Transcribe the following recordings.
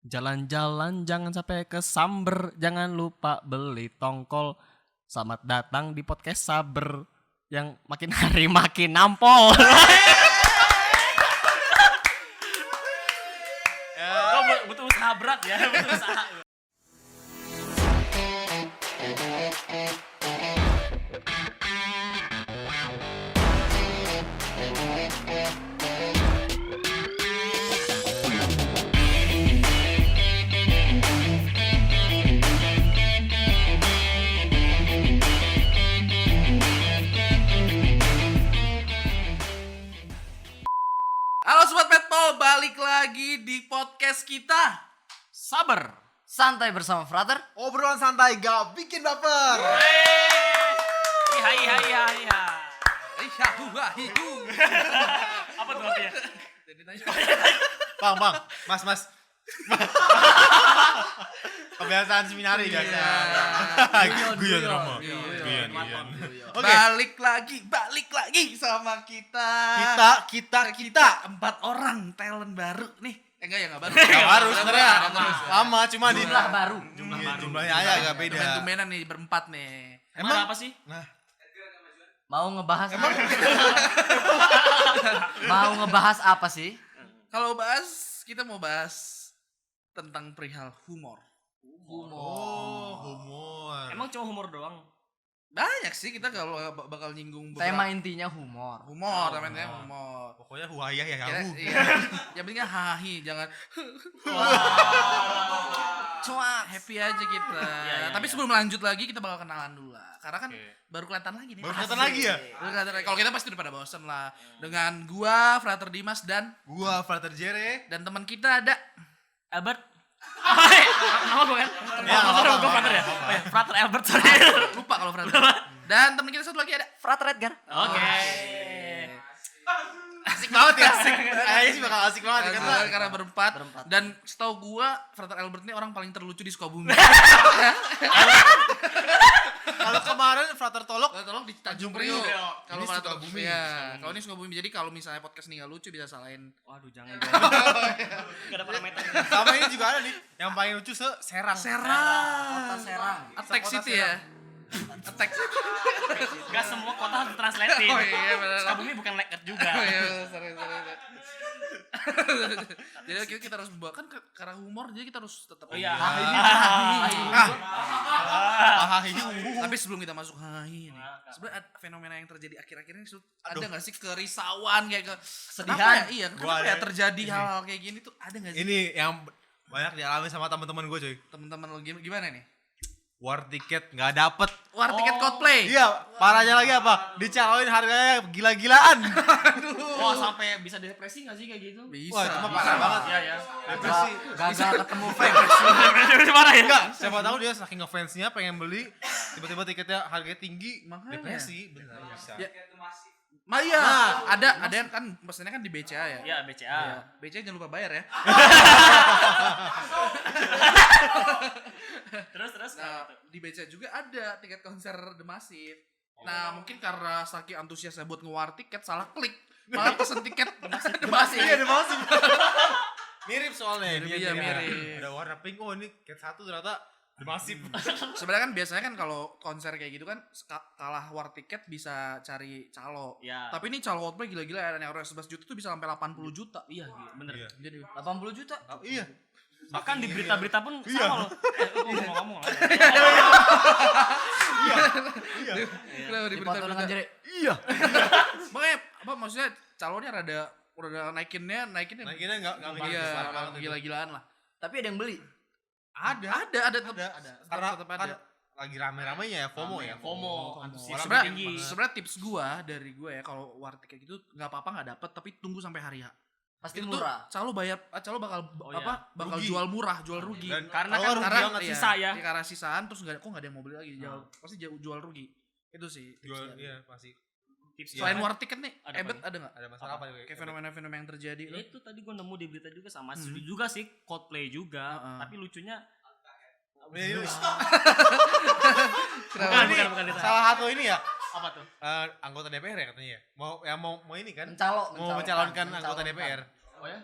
Jalan-jalan jangan sampai kesamber, jangan lupa beli tongkol. Selamat datang di podcast Saber yang makin hari makin nampol. Butuh usaha berat ya, butuh usaha. Halo Sobat Petpol, balik lagi di podcast kita Saber. Santai bersama Frater. Obrolan santai gak bikin baper. Iya. Apa tuh artinya? Bang, mas. Kebiasaan seminari biasa. Guyon Romo. Guyon. Oke. Balik lagi sama kita. Kita. 4 orang talent baru nih. Enggak ya, enggak baru. Gak baru sebenarnya. Ada terus. Lama cuma di Jumlah baru. Jumlahnya aja agak beda. Tumben-tumbenan nih berempat nih. Emang apa sih? Nah, Mau ngebahas Mau ngebahas apa sih? Kalau kita mau bahas tentang perihal humor. humor. Emang cuma humor doang? Banyak sih kita kalau bakal nyinggung Tema intinya humor. humor, namanya humor. Pokoknya huayah ya Iya, kamu. iya. Yang penting hahi, jangan Cuak. happy aja kita. Iya, Tapi iya. sebelum lanjut lagi kita bakal kenalan dulu lah. Karena kan baru kelihatan lagi nih. Baru kelihatan lagi ya? Baru kelihatan lagi. Kalau kita pasti udah pada bosen lah. Dengan gua, Frater Dimas dan Frater Jere. teman kita ada Albert. Nama gue kan? Ya, Gue Frater ya? Frater Albert, sorry. lupa kalau Frater. Dan teman kita satu lagi ada Frater Edgar. Oke. Asik banget ya. Kayaknya sih bakal asik banget karena berempat. Berempat. Dan setahu gua Frater Albert ini orang paling terlucu di Sukabumi. Kalau kemarin Frater Tolok Tolong di Tanjung Priok. Priok. Kalau Ini Frater Sukabumi. ya, kalau ini Sukabumi. Jadi kalau misalnya podcast ini nggak lucu bisa salahin. Waduh, jangan dong. Gak ada parameter. sama ini juga ada nih yang paling lucu Serang. Serang. Kota Serang. Attack Kota City ya. Attack. Gak semua kota harus ditranslatein. Oh iya benar. Sukabumi bukan leket juga. Oh iya, sorry. Jadi kita harus bawa kan karena humor jadi kita harus tetap. Oh iya. Tapi sebelum kita masuk hahi nih, sebenarnya fenomena yang terjadi akhir-akhir ini ada nggak sih kerisauan kayak Kesedihan. Iya, Gua kenapa ya ada. terjadi hal kayak gini tuh ada nggak sih? Ini yang banyak dialami sama teman-teman gue coy. Teman-teman lo gimana nih? War tiket nggak dapet. War tiket Coldplay. Iya, parahnya lagi apa? Dicalonin harganya gila-gilaan. Wah, sampai bisa depresi gak sih kayak gitu? Bisa. Wah, itu mah parah banget. Iya ya. Depresi. Gagal ketemu fans. Depresi mana ya? Enggak, siapa tahu dia saking ngefansnya pengen beli, tiba-tiba tiketnya harganya tinggi, Makanya. depresi, bener bisa. Ya. Iya, Nah, ada yang kan pesannya kan di BCA ya. Iya, BCA. BCA jangan lupa bayar ya. Terus. Nah, di BCA juga ada tiket konser The Massive. Nah, mungkin karena saking antusiasnya buat ngewar tiket salah klik. Malah pesen tiket The Massive. Iya, ada masih. Mirip soalnya. Iya, mirip. Ada warna pink, oh ini tiket satu ternyata The Massive. Sebenarnya kan biasanya kan kalau konser kayak gitu kan kalah war tiket bisa cari calo. Iya. Tapi ini calo Coldplay gila-gila ya, yang harga 11 juta tuh bisa sampai 80 juta. Iya, bener. Iya. Jadi 80 juta. Oh, iya. Bahkan di berita-berita pun Iya. sama loh. Gue mau ngomong lah. Iya. kenapa di Dipotong dengan berita-berita? jari. Iya. Makanya apa maksudnya calonnya rada naikinnya Naikinnya enggak iya, besar banget itu. gila-gilaan lah. Tapi ada yang beli. Ada tetap Ada. Karena tetap kan ada. lagi rame-ramenya ya FOMO ya. FOMO, antusias Orang tinggi. Sebenarnya tips gua dari gua ya kalau war tiket gitu nggak apa-apa nggak dapet tapi tunggu sampai hari H. Pasti Itu murah. tuh calo bakal Oh, iya. bakal Rugi. jual murah, jual rugi. Dan Karena kalau kan rugi karena banget iya, sisa ya. iya, karena sisaan terus nggak ada yang mau beli lagi pasti jual rugi. Itu sih jual tipsnya. iya pasti. Tips Selain war tiket nih, Ada Ebet apa ada nggak? Ada masalah apa Kayak fenomena-fenomena yang terjadi Ya tuh. itu tadi gue nemu di berita juga sama setuju juga sih Coldplay juga. Heeh. Tapi lucunya Kenapa? bukan itu. Salah satu ini ya Apa tuh? anggota DPR ya katanya ya. Mau ini kan? Mencalon Mau mencalonkan anggota DPR. Oh ya?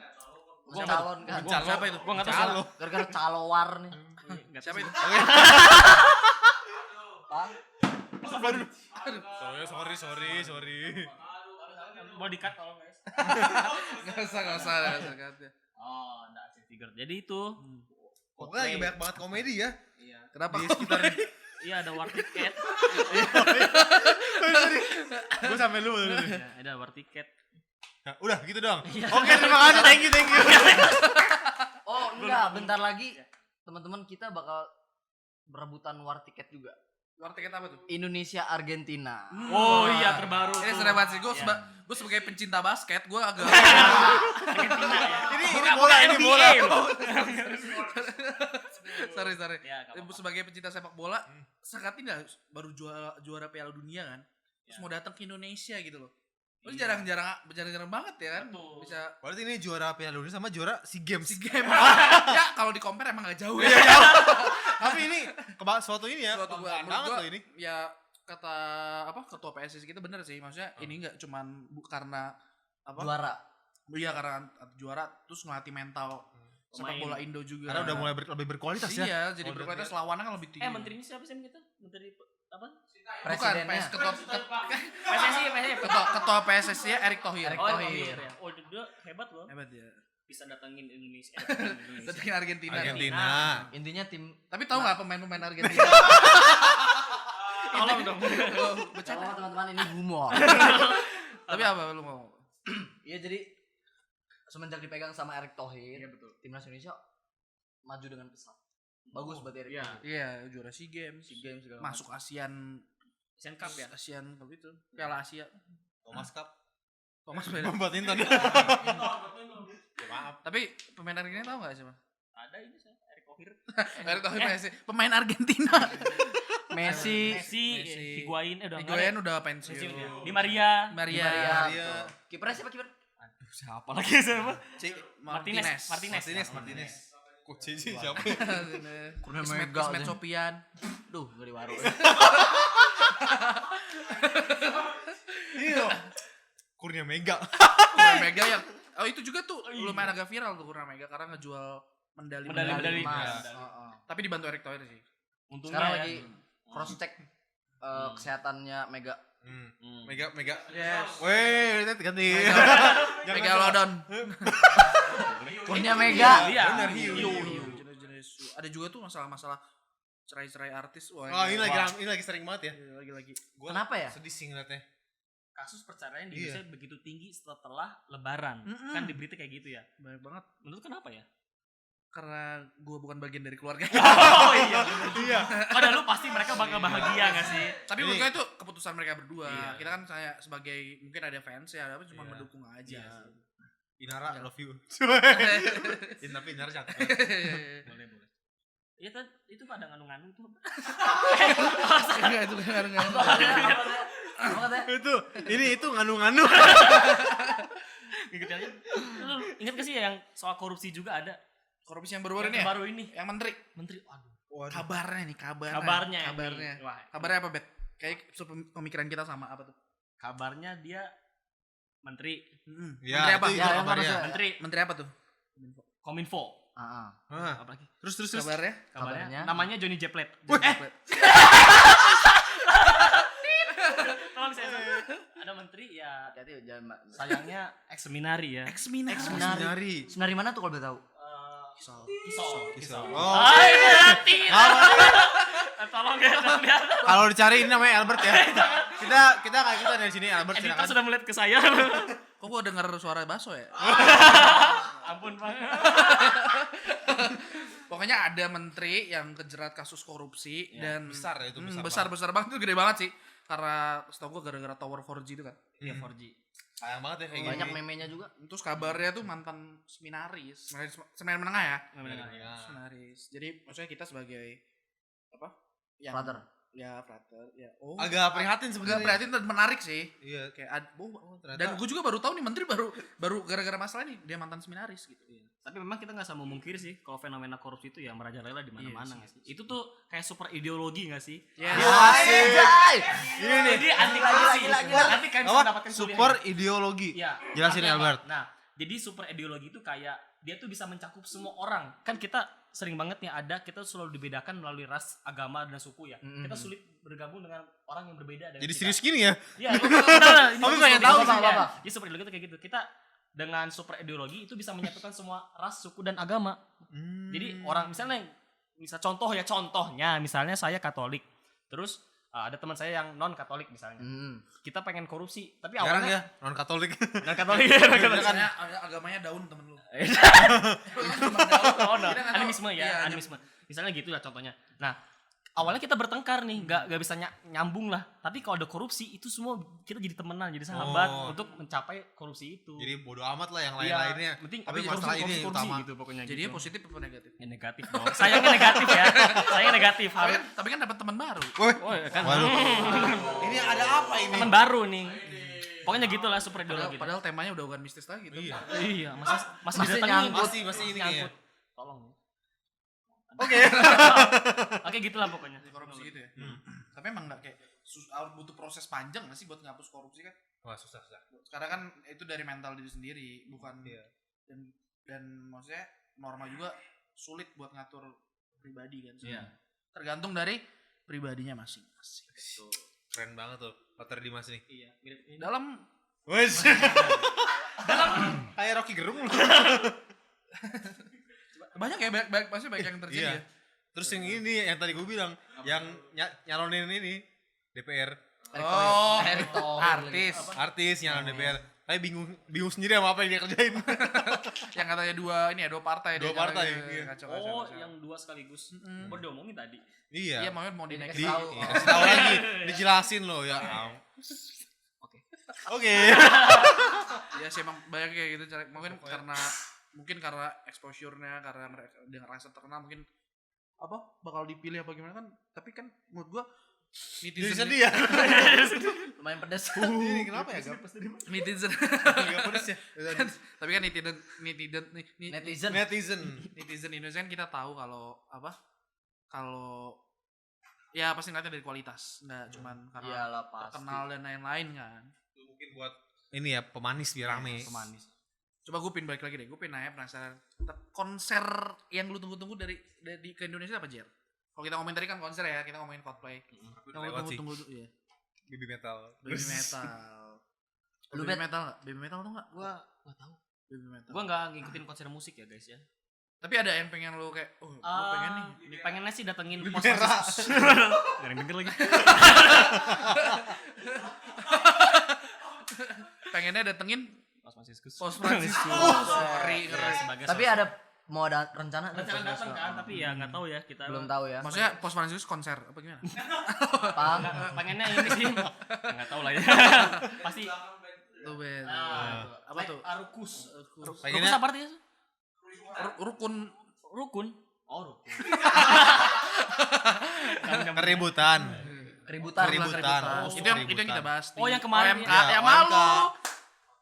Calon kan. Siapa itu? Gua enggak tahu. Calo. Gara-gara calowar nih. Siapa itu? Bang. Sorry. Mau di-cut tolong guys. Enggak usah. Oh, enggak action figure. Jadi itu Pokoknya lagi banyak banget komedi ya. Iya. Kenapa? Di sekitar Iya ada war ticket. gue sampai lu. Ya, ada war ticket. Nah, udah gitu doang. Oke, terima kasih. Thank you. Oh, enggak, bentar lagi teman-teman kita bakal berebutan war tiket juga. War tiket apa tuh? Indonesia Argentina. Oh iya terbaru. Ini tuh. seru banget sih. Iya. Gue sebagai pencinta basket, gue agak Argentina ya. Ini bola, ini NBA bola. loh. sorry. Ya, nggak apa-apa. Sebagai pencinta sepak bola, saat ini baru juara Piala Dunia kan. Terus Ya. mau datang ke Indonesia gitu loh. Terus Iya. jarang banget ya kan. Betul. Bisa Berarti ini juara Piala Dunia sama juara SEA Games. si game. Ya kalau di compare emang gak jauh ya. Tapi ini suatu ini ya. Suatu kebanggaan menurut banget gua, loh ini. Ya kata ketua PSSI kita bener sih. Maksudnya ini enggak cuman karena apa? Juara. Iya karena juara terus ngelatih mental sepak Pemain. bola Indo juga. Karena udah mulai lebih berkualitas ya. Iya, jadi Oh, berkualitas lawannya kan lebih tinggi. Menteri ini siapa sih kita? Menteri apa? Bukan, Presidennya. ketua PSSI ya Erick Thohir. Erick Oh, Thohir. ya. Oh, dia hebat loh. Hebat ya. Bisa datengin Indonesia. Datangin Argentina. Argentina. Intinya tim Tapi tahu nggak pemain-pemain Argentina? Tolong dong. Bercanda. oh, teman-teman ini humor. Tapi apa lu mau? Iya jadi semenjak dipegang sama Erick Thohir, Iya, betul. timnas Indonesia maju dengan pesat. Bagus buat Erick Iya. Thohir. Iya, juara SEA Games. SEA Games segala Masuk ASEAN Asian Cup ya. ASEAN Cup itu. Piala Asia. Thomas Cup. Thomas beda. Badminton. Maaf. Tapi pemain Argentina tahu nggak siapa? Ada ini saya Erick Thohir. Erick Thohir PSSI. Pemain Argentina. Messi, Messi, Higuain udah Higuain udah pensiun ya. pensiun. Di Maria. Maria. Maria. kipernya siapa kiper? Aduh, siapa lagi siapa? Martinez. Martinez. Kok Cici siapa? Kurnia Ismet Mega Ismet aja. Sopian. Duh, gak diwaro. Iya. Kurnia Mega. Kurnia Mega yang itu juga tuh lumayan agak viral tuh Kurnia Mega karena ngejual medali Medali. emas. Iya. Tapi dibantu Erick Thohir sih. Untungnya Sekarang ya. lagi cross check kesehatannya Mega. Mega. Yes. Weh, kita ganti. Mega Lodon. Kurnia Mega. Iya. Bener, hiu. Jenis-jenis ada juga tuh masalah cerai artis. Wah, Oh, ini lagi sering banget ya. lagi. Gua Kenapa ya? Sedih sih ngeliatnya. Kasus perceraian di Iya. Indonesia begitu tinggi setelah Lebaran. Mm-mm. Kan di berita kayak gitu ya. Banyak banget Menurut kenapa ya? karena gue bukan bagian dari keluarga. Oh iya. Iya. Padahal lu pasti mereka bakal bahagia gak sih? Tapi Ini- menurut gue itu keputusan mereka berdua. Iya. Kita kan saya sebagai mungkin ada fans ya, tapi cuma Iya. mendukung aja. Iya sih. Inara love you. Tapi Inara cakep. Boleh. Iya itu pada nganu-nganu tuh. Enggak itu enggak. Apa katanya? Itu nganu-nganu. Gitu aja. Lu ingat gak sih yang soal korupsi juga ada? Korupsi yang baru-baru Yang ini ya? baru ini. Yang menteri. Menteri, aduh. Kabarnya nih, kabarnya. Kabarnya. Kabarnya. nih. Wah, Kabarnya apa, Bet? Kayak pemikiran kita sama apa tuh? kabarnya dia menteri. Menteri apa? itu Ya, yang kabarnya. mana, Sir? Menteri Menteri apa tuh? Kominfo. Ah, Hah. Apa lagi? Terus. Kabarnya? Kabarnya? Namanya Johnny Jeplet. Tolong saya. Ada menteri ya. hati-hati jangan Mbak. Sayangnya ex seminari ya. Ex-Minari. Seminari. Senari mana tuh kalau boleh tahu? Kisah. Oh. Hati. Tolong ya. Kalau dicari ini namanya Albert ya. kita kayak kita dari sini Albert Editor silakan. sudah melihat ke saya. Kok gua denger suara baso ya? Ampun Pak. Pokoknya ada menteri yang kejerat kasus korupsi Ya, dan besar ya itu, besar banget itu gede banget sih. Karena setahu gua gara-gara Tower 4G itu kan. Iya 4G. Sayang banget ya kayak gini. Banyak memenya juga. Terus kabarnya tuh mantan seminaris menengah ya. Iya. Seminaris. Jadi maksudnya kita sebagai apa? Yang Frater. Ya, frater. Ya. Oh. Agak prihatin Agak sebenarnya. prihatin dan menarik sih. Iya. Kayak Ternyata. dan gue juga baru tahu nih menteri baru gara-gara masalah ini dia mantan seminaris gitu. Tapi memang kita nggak sama memungkiri sih kalau fenomena korupsi itu ya merajalela di mana-mana Iya nggak sih? Itu tuh kayak super ideologi nggak sih? Ya. Jai. Ini nih. Jadi anti korupsi. Nanti kalian bisa Apa? mendapatkan kuliah Super ini. ideologi. Iya. Jelasin, Artinya apa? Albert. Nah, jadi super ideologi itu kayak dia tuh bisa mencakup semua orang. Kan kita sering banget nih kita selalu dibedakan melalui ras, agama dan suku ya. Kita sulit bergabung dengan orang yang berbeda dari Jadi kita. serius gini ya? Iya, benar. Kamu pengen tahu sih, apa? Ya super ideologi itu kayak gitu. Kita dengan super ideologi itu bisa menyatukan semua ras, suku dan agama. Jadi orang misalnya contohnya misalnya saya Katolik. Terus ada teman saya yang non Katolik misalnya. Kita pengen korupsi, tapi Jarang awalnya ya non Katolik. non Katolik. Biasanya agamanya daun temen lu. Oh, no. Kita nggak tahu. Animisme ya, Iya, animisme. Misalnya gitu lah contohnya. Nah, awalnya kita bertengkar nih, nggak bisa nyambung lah. Tapi kalau ada korupsi itu semua kita jadi temenan, jadi sahabat untuk mencapai korupsi itu. Jadi bodo amat lah yang Iya, lain-lainnya. penting Tapi korupsi, masalah ini yang utama. gitu pokoknya. Jadinya gitu. positif apa negatif? Ya, negatif dong. Sayangnya negatif ya. Sayangnya negatif harus. Tapi kan dapat teman baru. Woi, Oh, ya kan. waduh. Ini ada apa ini? Teman baru nih. Pokoknya gitulah super ideologi. Padahal temanya udah bukan mistis lagi. Iya. Iya, masih Masih didatengin. nyangkut. Masih ini kayaknya. Nyangkut. Tolong. Oke. Oke, gitulah pokoknya. Korupsi gitu ya. Tapi emang nggak kayak butuh proses panjang nggak sih buat ngapus korupsi kan? Wah, susah. Sekarang kan itu dari mental diri sendiri, bukan Iya. dan maksudnya norma juga sulit buat ngatur pribadi kan. Iya. Tergantung dari pribadinya masing-masing. Keren banget tuh. Pater Dimas nih. Iya, mirip ini. Dalam Wes. Kayak Rocky Gerung lu. banyak ya pasti banyak yang terjadi Iya. ya. Terus yang ini yang tadi gue bilang, yang nyalonin ini DPR, Oh, Erick Thohir. artis artis nyalon DPR. Tapi bingung sendiri sama apa yang dia kerjain. yang katanya dua partai. Dua dia partai, nyalain, iya. kacau. yang dua sekaligus. Baru diomongin tadi. Iya, Iya. mau dinaikin. Dikasih tahu. Iya, kasih tahu lagi, dijelasin loh ya. Oke. Ya sih emang banyak kayak gitu cara mungkin karena exposure-nya, karena mereka dengan rasa terkenal mungkin apa bakal dipilih apa gimana kan, tapi kan menurut gua Jadi netizen sedih ya. Lumayan pedes. Ini kenapa ya? netizen Gak pedes ya. tapi kan netizen Netizen. Netizen. Indonesia kan kita tahu kalau ya pasti ngeliatnya dari kualitas, nggak cuman karena Iyalah pasti. terkenal dan lain-lain kan. Mungkin buat ini ya pemanis biar rame. Pemanis. Coba gue balik lagi deh, gue nanya penasaran konser yang lu tunggu-tunggu dari ke Indonesia apa, Jer? Kalau kita ngomongin tadi kan konser ya, kita ngomongin Coldplay. Yang lu Lewat sih. tunggu ya. Baby metal. Baby metal. Lu Baby metal nggak? Baby metal tuh nggak? Gua enggak tahu. Baby metal. Gua enggak ngikutin konser musik ya, guys ya. Tapi ada yang pengen lu kayak, gue pengen nih. Pengennya sih datengin Baby Pos merah. Franciscus. Gak ada yang denger lagi. Pengennya datengin Pos Franciscus. Pos Franciscus. Sorry, Ya, keren. sebagai Tapi ada mau ada rencana nggak? rencana datang kan, tapi ya enggak tahu ya kita. Belum tahu ya. Maksudnya Pos Franciscus konser apa gimana? Paham? Pengennya ini sih. Enggak tahu lah ya. Pasti Tuh, Ben. apa tuh? Arukus. Pengennya- Rukus apa artinya? Rukun. Rukun. Oh, rukun. Keributan. Keributan. Keributan. lah, Oh, Itu yang kita bahas. Oh, yang kemarin OMK. ya. Yang malu.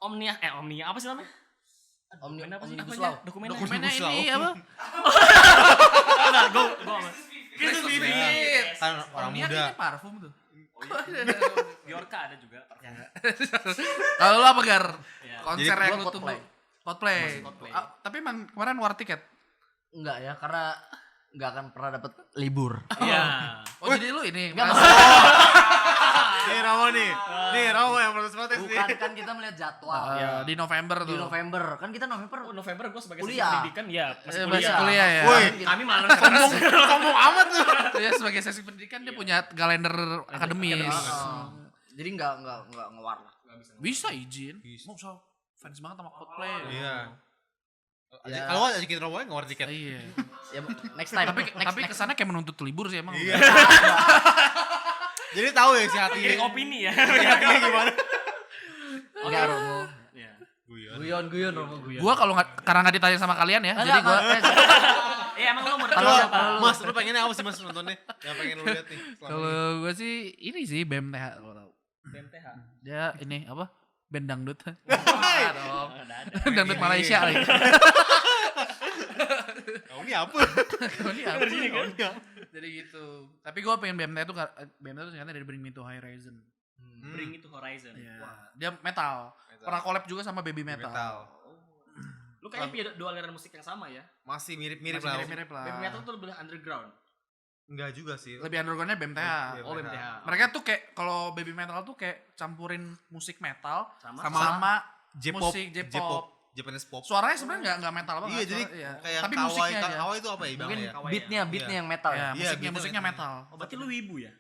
Omnia apa sih namanya? Dokumen apa sih? Omnibus Apanya? Law. Dokumennya. Dokumennya Dokumen ini Law. apa? Enggak, gua Christmas Iya. Beat. Kan orang Omnia muda. ini parfum tuh. Bjorka ada juga. Kalau lu apa, Gar? Ya. Konser Jadi yang gua lu tunggu. Coldplay. Coldplay. Tapi emang kemarin war tiket. Enggak ya, karena enggak akan pernah dapat libur. Iya. Oh, jadi lu ini. Enggak, Nih Ramo nih. Nih Ramo yang protes nih. Bukan, kan kita melihat jadwal. Di November Di tuh. November. Kan kita November. Oh, November gue sebagai Kuliah. sesi pendidikan ya masih Masih kuliah. kuliah ya. Woi, Kami malah ngomong amat lu. Ya sebagai sesi pendidikan dia punya kalender akademis. Jadi enggak ngewar lah. Bisa izin. Bisa. Mau usah fans banget sama Coldplay. Iya. Ya. Kalau ajakin Romo ngeluar tiket. Iya. Ya next time. Tapi next. kesana kayak menuntut libur sih emang. Iya. Jadi tahu ya si hati. Iri opini ya. Si hatinya gimana? Enggak Romo. Iya. Guyon Romo guyon. Gua kalau karena nggak ditanya sama kalian ya, jadi gua Eh emang lu mau Kalau datang siapa? siapa? Mas, lu pengennya apa sih Mas nontonnya? Yang pengen lu lihat nih. selama ini? kalau gua sih ini sih BMTH kalau tahu. BMTH. Dia ini apa? Band dangdut. Iya dong. Ada. Dangdut Malaysia lagi. Kau ini apa? Ini apa? Jadi gitu. Tapi gua pengen BMTH itu BMTH itu singkatnya dari Bring Me to High Horizon. Bring It to Horizon. Iya. Wah. Dia metal. Pernah collab juga sama Baby Metal. Metal. Lu kayaknya punya dua aliran musik yang sama ya. Masih mirip-mirip Masih lah. mirip-mirip lah. Baby metal tuh lebih underground. Enggak juga sih. Lebih undergroundnya BMTH. Oh, BMTH. Mereka tuh kayak kalau baby metal tuh kayak campurin musik metal sama J-pop, musik J-pop. Japanese pop. Suaranya sebenarnya enggak metal banget. Iya, jadi iya. kayak Tapi kawaii, musiknya aja. kawaii itu apa ya? Mungkin bilangnya ya? kawaii beatnya Iya. yang metal Ya, ya. Iya, musiknya beatnya metal. Oh, berarti lu wibu ya?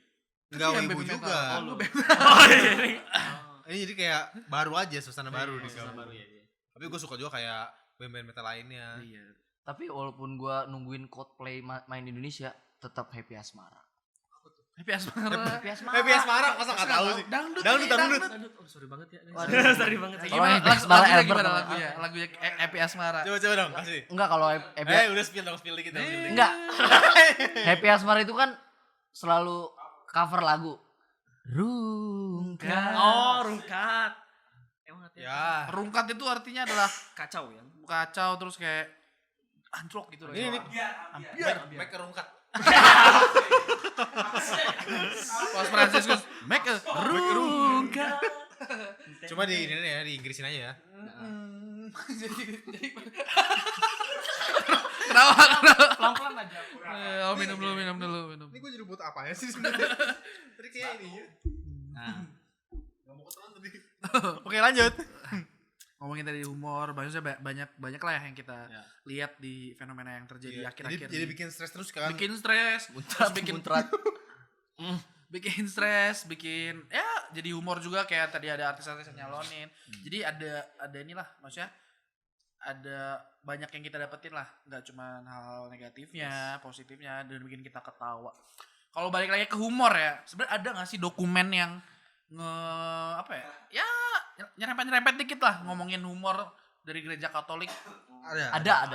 Enggak Itu yang wibu baby metal. juga. Oh, lu Oh, iya. Ini jadi kayak baru aja, suasana baru di Suasana kamu. baru ya. Tapi gue suka juga kayak band-band metal lainnya. Iya. Tapi walaupun gua nungguin Coldplay main di Indonesia, tetap Happy Asmara. Happy Asmara. Happy Asmara. Happy Asmara, masa nggak tahu sih? Dangdut. Dangdut. Aduh, oh, sorry banget ya. Waduh. Sorry banget. Kalau Gimana Happy Asmara lagunya Albert gimana namanya. lagunya? Lagunya Happy Asmara. Coba dong, kasih. Enggak kalau Happy Udah spill dikit. enggak. Happy Asmara itu kan selalu cover lagu. Rungkat. Oh, rungkat. Emang artinya Ya. Rungkat itu artinya adalah kacau ya. kacau terus kayak anjlok gitu loh. Ini make kerungkat. Pas Franciscus make a Rungkat. Cuma di ini ya, di Inggrisin aja ya. jadi kenapa? Pelan-pelan aja. Oh minum dulu. Ini gue jadi buat apa ya sih sebenarnya? Tadi kayak ini. Nah, Gak mau ketelan tadi. Oke, lanjut. Ngomongin tadi humor, maksudnya banyak lah yang kita Ya. lihat di fenomena yang terjadi akhir-akhir. Jadi ini. bikin stres terus kan. bikin stres, terus bikin bikin stres, bikin ya jadi humor juga kayak tadi ada artis-artis yang nyalonin. Jadi ada inilah maksudnya ada banyak yang kita dapetin lah, nggak cuma hal negatifnya, positifnya dan bikin kita ketawa. Kalau balik lagi ke humor ya, sebenarnya ada nggak sih dokumen yang ya nyerempet dikit lah ngomongin humor dari gereja Katolik? Ada.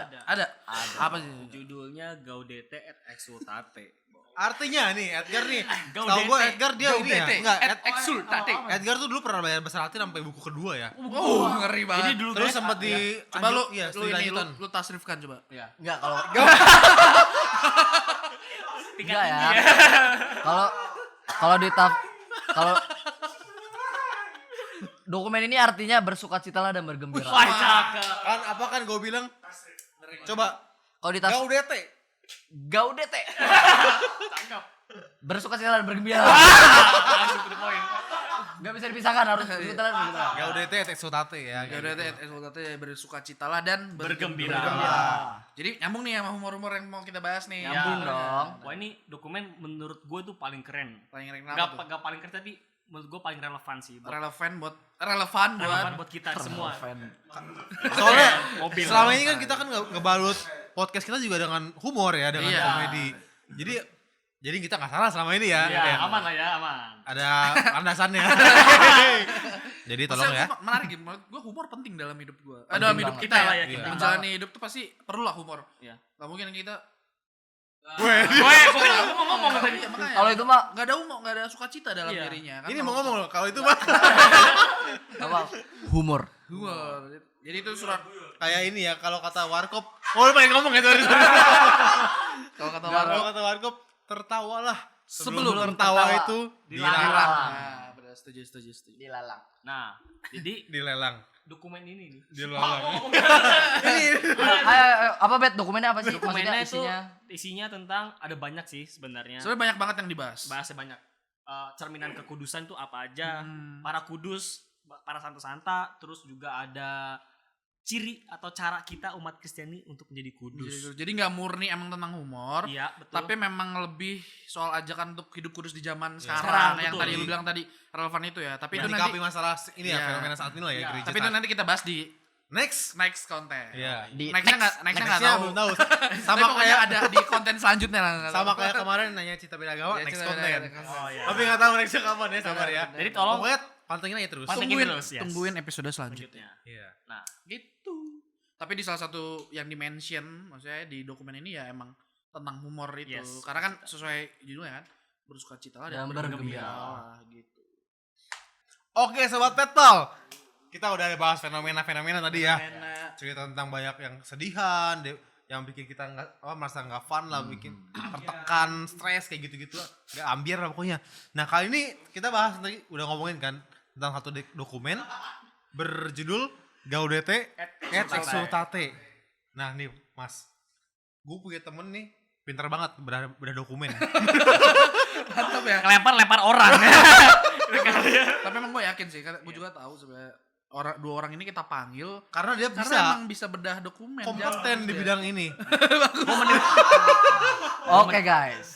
Apa sih? judulnya Gaudete et Exsultate. Artinya nih, Edgar nih. Gaudete. Tahu gue Edgar dia ini ya. Gaudete Enggak, et exsultate. Edgar tuh dulu pernah bayar besar hati sampai buku kedua ya. Oh, ngeri banget. Jadi dulu Terus guys, sempat di coba lu iya, lu ini lanjutan. lu tasrifkan coba. ya. Enggak kalau Tingkat enggak ya. tinggi Kalau kalau dokumen ini artinya bersukacitalah dan bergembira. Wah, cakep. Kan apa kan gue bilang? Coba Kalau di tas Gaudete. Gaudete. Cakep. Bersukacitalah dan bergembira. Langsung to the point. Enggak bisa dipisahkan, harus bersukacitalah dan bergembira. Gaudete et exsultate ya. Gaudete et exsultate bersukacitalah dan Bergembira. Jadi nyambung nih sama humor-humor yang mau kita bahas nih. Nyambung dong. Wah, ini dokumen menurut gue tuh paling keren. Paling kenapa tuh? Gak paling keren tapi menurut gue paling relevan sih. Relevan buat Buat kita semua. Soalnya Mobil. selama ini kan kita kan ngebalut podcast kita juga dengan humor ya, dengan Iya. komedi. Jadi kita nggak salah selama ini ya. Ya, Kayak aman lah ya, aman. ada landasannya. Jadi tolong ya. Maksudnya menarik gitu. Menurut gue humor penting dalam hidup gue. Dalam hidup banget. kita Kita lah ya. ya, kita. Menjalani hidup tuh pasti perlu lah humor. Iya. Gak mungkin kita Weh, kok ngomong tadi? Iya, makanya. Kalau itu mah Gak ada humor, gak ada sukacita dalam Iya. dirinya. Kan Ini kalau mau ngomong loh, kalau itu mah apa? Humor. humor. Jadi itu surat kayak ini ya, kalau kata Warkop. Oh, lu pengen ngomong ya, sorry. kalau kata Kalau Warkop kata Warkop, tertawalah sebelum tertawa tertawa. itu Dilarang. dilarang. Nah, benar setuju. Dilalang. Nah, jadi Dilelang. dokumen ini nih. Dilelang. Ayo, apa Bet? Dokumennya apa sih? Dokumennya Maksudnya itu isinya? isinya tentang ada banyak sih sebenarnya. Sebenarnya banyak banget yang dibahas. Bahasnya banyak. Cerminan kekudusan tuh apa aja? Hmm. Para kudus, para santa-santa, terus juga ada ciri atau cara kita umat Kristiani untuk menjadi kudus. Jadi nggak murni emang tentang humor, Iya, betul. tapi memang lebih soal ajakan untuk hidup kudus di zaman Ya. sekarang. Yang Betul. tadi lu bilang tadi relevan itu ya. Tapi itu nanti Menyikapi masalah ini ya, Iya. fenomena saat ini lah ya, Iya. gereja. tapi itu nanti kita bahas di next. next konten. Iya. Di Nextnya nggak Nextnya tahu. belum tahu. Tapi Sama pokoknya kayak ada di konten selanjutnya lah. sama kayak kemarin nanya Cita Beda Agama, Ya, next kita- konten. Oh iya. Tapi nggak tahu nextnya kapan ya, sabar ya. Jadi tolong Pokoknya pantengin aja terus. Pantengin terus, yes. Tungguin episode selanjutnya. selanjutnya. Iya. Nah, Gitu. Tapi di salah satu yang di-mention, maksudnya di dokumen ini ya emang tentang humor itu. Yes. Karena kan sesuai judulnya kan, bersukacitalah dan Dan bergembira. bergembira gitu. Oke, sobat Petol. Kita udah bahas fenomena-fenomena tadi ya. Fenomena. Cerita tentang banyak yang sedihan, yang bikin kita merasa nggak fun lah, bikin tertekan, stres kayak gitu-gitu, nggak ambiar lah pokoknya. Nah kali ini kita bahas tadi udah ngomongin kan tentang satu dokumen berjudul Gaudete et Exsultate. Nah nih Mas, gue punya temen nih pintar banget bedah dokumen. Mantap ya. Lempar orang. Tapi emang gue yakin sih, gue juga tahu sebenarnya dua orang ini kita panggil Karena dia karena bisa emang bisa bedah dokumen. kompeten di bidang ini. Oke guys.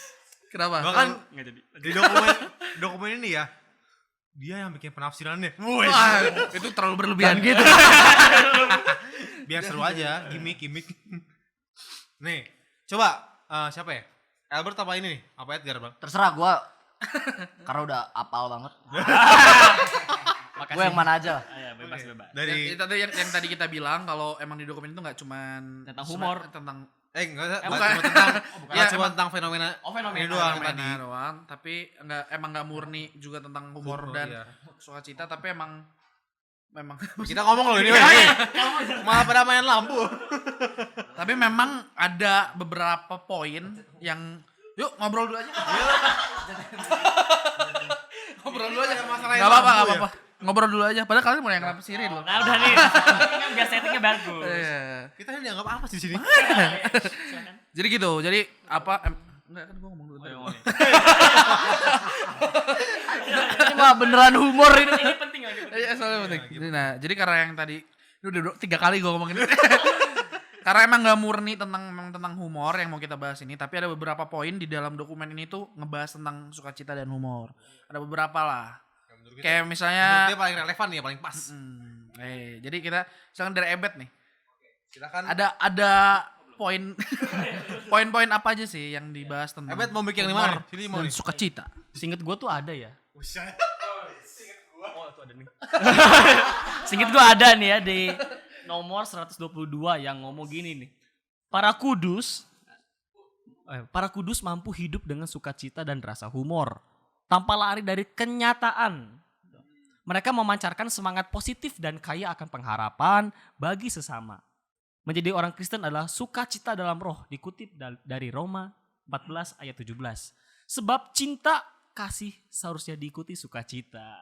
Kenapa? Bahkan Nggak jadi. di dokumen ini ya, dia yang bikin penafsirannya. Wah, itu terlalu berlebihan gitu. Biar seru aja, gimmick. Nih, coba siapa ya? Albert apa ini nih? Apa Edgar bang? Terserah gua. Karena udah apal banget. Makasih. Gue yang mana aja lah. Ya, bebas. Dari Yang tadi kita bilang kalau emang di dokumen itu nggak cuman Tentang humor. tentang enggak bukan. cuma tentang Ya, cuma emang- tentang fenomena fenomena ini doang fenomena tadi. doang, tapi nggak murni juga tentang humor dan iya. sukacita, tapi memang Kita ngomong loh ini, weh. Malah pada main lampu. tapi memang ada beberapa poin yang yuk ngobrol dulu aja. Ngobrol dulu aja. Masalah Nggak apa-apa, lampu nggak ya? apa-apa. Ngobrol dulu aja. Padahal kalian mau yang kenapa sih loh. Nah udah nih. Kan biar settingnya bagus. Iya. Kita ini dianggap apa sih di sini? Silakan. Jadi gitu. Jadi apa? Enggak kan gue ngomong dulu. Oh, tadi. iya, ngomongin. Ini mah beneran humor ini. Ini penting lagi. Iya, soalnya penting. Nah, jadi karena yang tadi ini udah 3 kali gue ngomongin. Karena emang gak murni tentang humor yang mau kita bahas ini, tapi ada beberapa poin di dalam dokumen ini tuh ngebahas tentang sukacita dan humor. Ada beberapa lah. Kayak misalnya Menurut dia paling relevan nih, paling pas. jadi kita misalkan dari Ebet nih. Silakan. Ada poin poin-poin apa aja sih yang dibahas tentang Ebet mau bikin yang humor mana nih? Sini mau dan nih. sukacita. Singkat gue tuh ada ya. Buset. Oh itu ada nih. Singkat gue ada nih ya di nomor 122 yang ngomong gini nih. Para kudus mampu hidup dengan sukacita dan rasa humor. Tanpa lari dari kenyataan. Mereka memancarkan semangat positif dan kaya akan pengharapan bagi sesama. Menjadi orang Kristen adalah sukacita dalam roh, dikutip dari Roma 14 ayat 17. Sebab cinta kasih seharusnya diikuti sukacita.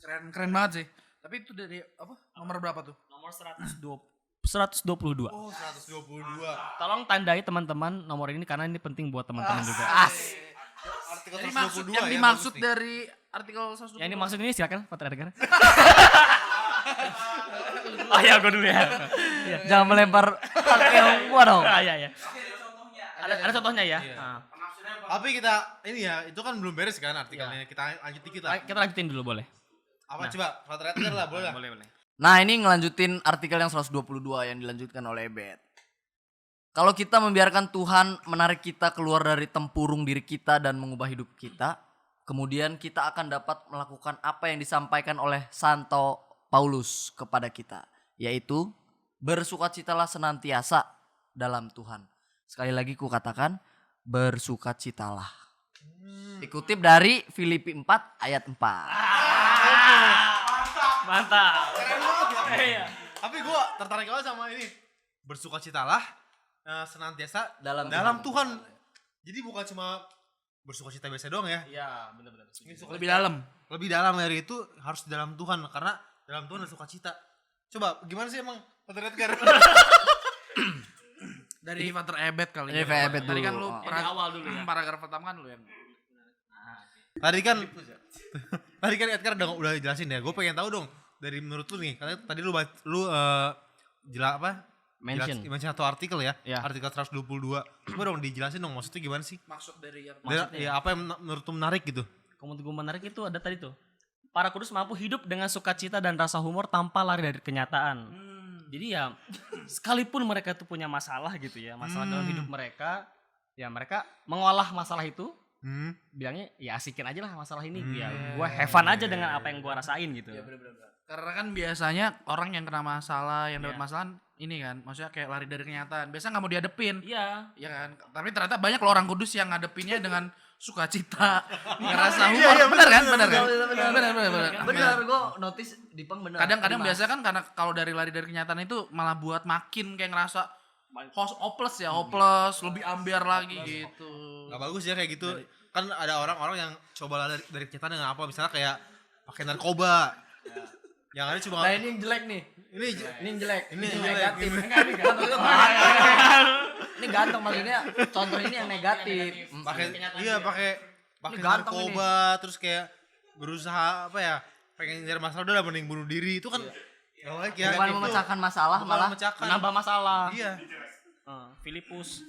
Keren banget sih. Tapi itu dari apa? Nomor berapa tuh? Nomor 122. Oh, 122. Tolong tandai teman-teman nomor ini karena ini penting buat teman-teman juga. Artikel Jadi 122 yang ya, dimaksud bagus nih. dari artikel 122. Yang ini maksud ini silakan Pak Edgar. Oh ya gue dulu ya. Iya. Jangan melempar yang gua dong. Ah, iya. Ada contohnya ya. Iya. Ah. Tapi kita ini ya, itu kan belum beres kan artikelnya. Kita lanjut dikit lah. Kita lanjutin dulu boleh. Apa coba? Father Edgar lah, boleh lah. Boleh. Nah ini ngelanjutin artikel yang 122 yang dilanjutkan oleh Ebet. Kalau kita membiarkan Tuhan menarik kita keluar dari tempurung diri kita dan mengubah hidup kita, kemudian kita akan dapat melakukan apa yang disampaikan oleh Santo Paulus kepada kita, yaitu bersukacitalah senantiasa dalam Tuhan. Sekali lagi ku katakan, bersukacitalah. Dikutip dari Filipi 4 ayat 4. Mantap. Iya. Tapi gue tertarik banget sama ini. Bersukacitalah senantiasa Dalam Tuhan. Jadi bukan cuma bersukacita biasa doang ya. Iya, benar-benar. Ini sukacita Lebih dalam. Lebih dalam dari itu harus di dalam Tuhan, karena dalam Tuhan ada sukacita. Coba gimana sih emang Father Edgar? Dari Father Ebet kali. Dari Father Ebet Tadi kan dulu. lu Oh. Yang di awal dulu ya. paragraf pertama kan lu yang Tadi kan Edgar udah jelasin ya. Gue pengen tahu dong dari menurut lu nih. Karena tadi lu Mention. mention satu artikel ya. Ya. Artikel 122. Coba dong dijelasin dong maksudnya gimana sih? maksud dari yang Ya, apa yang menurut lu menarik gitu? Komentar gue menarik itu ada tadi tuh. Para kudus mampu hidup dengan sukacita dan rasa humor tanpa lari dari kenyataan. Jadi ya sekalipun mereka tuh punya masalah gitu ya, masalah dalam hidup mereka, ya mereka mengolah masalah itu, bilangnya ya asikin aja lah masalah ini. Ya gue have fun aja dengan apa yang gue rasain gitu. karena kan biasanya orang yang kena masalah, yang dapat Iya. masalah ini kan, maksudnya kayak lari dari kenyataan. Biasanya nggak mau dihadepin, Iya. ya kan? Tapi ternyata banyak loh orang kudus yang ngadepinnya dengan sukacita, ngerasa humor. Bener kan? Bener. Bener, gue notice Dipeng bener. Kadang-kadang Mas. biasanya kan karena kalau dari lari dari kenyataan itu malah buat makin kayak ngerasa hopeless, lebih ambiar lagi gitu. Gak bagus ya kayak gitu. Kan ada orang-orang yang coba lari dari kenyataan dengan apa? Misalnya kayak pakai narkoba. Yang ada cuma Nah ini yang jelek nih. Ini jelek. Ini jelek. negatif. Ini ganteng maksudnya. Contoh ini yang negatif. Pakai pakai ganteng narkoba terus kayak berusaha apa ya? Pengen cari masalah udah mending bunuh diri itu kan. Gak baik ya. Bukan memecahkan masalah, malah memecahkan. Menambah masalah. Iya. Filipus.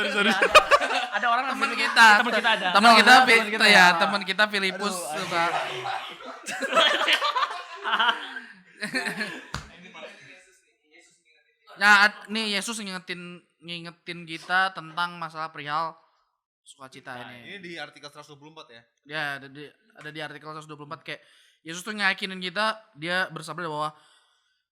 Sorry. Ada orang Teman namanya- kita, teman kita ada. teman kita, teman kita ya, ya. teman kita Filipus suka. Nah, nih Yesus ngingetin kita tentang masalah perihal sukacita ini. Ini di artikel 124 ya. Ya, ada di artikel 124 kayak Yesus tuh ngeyakinin kita, dia bersabda bahwa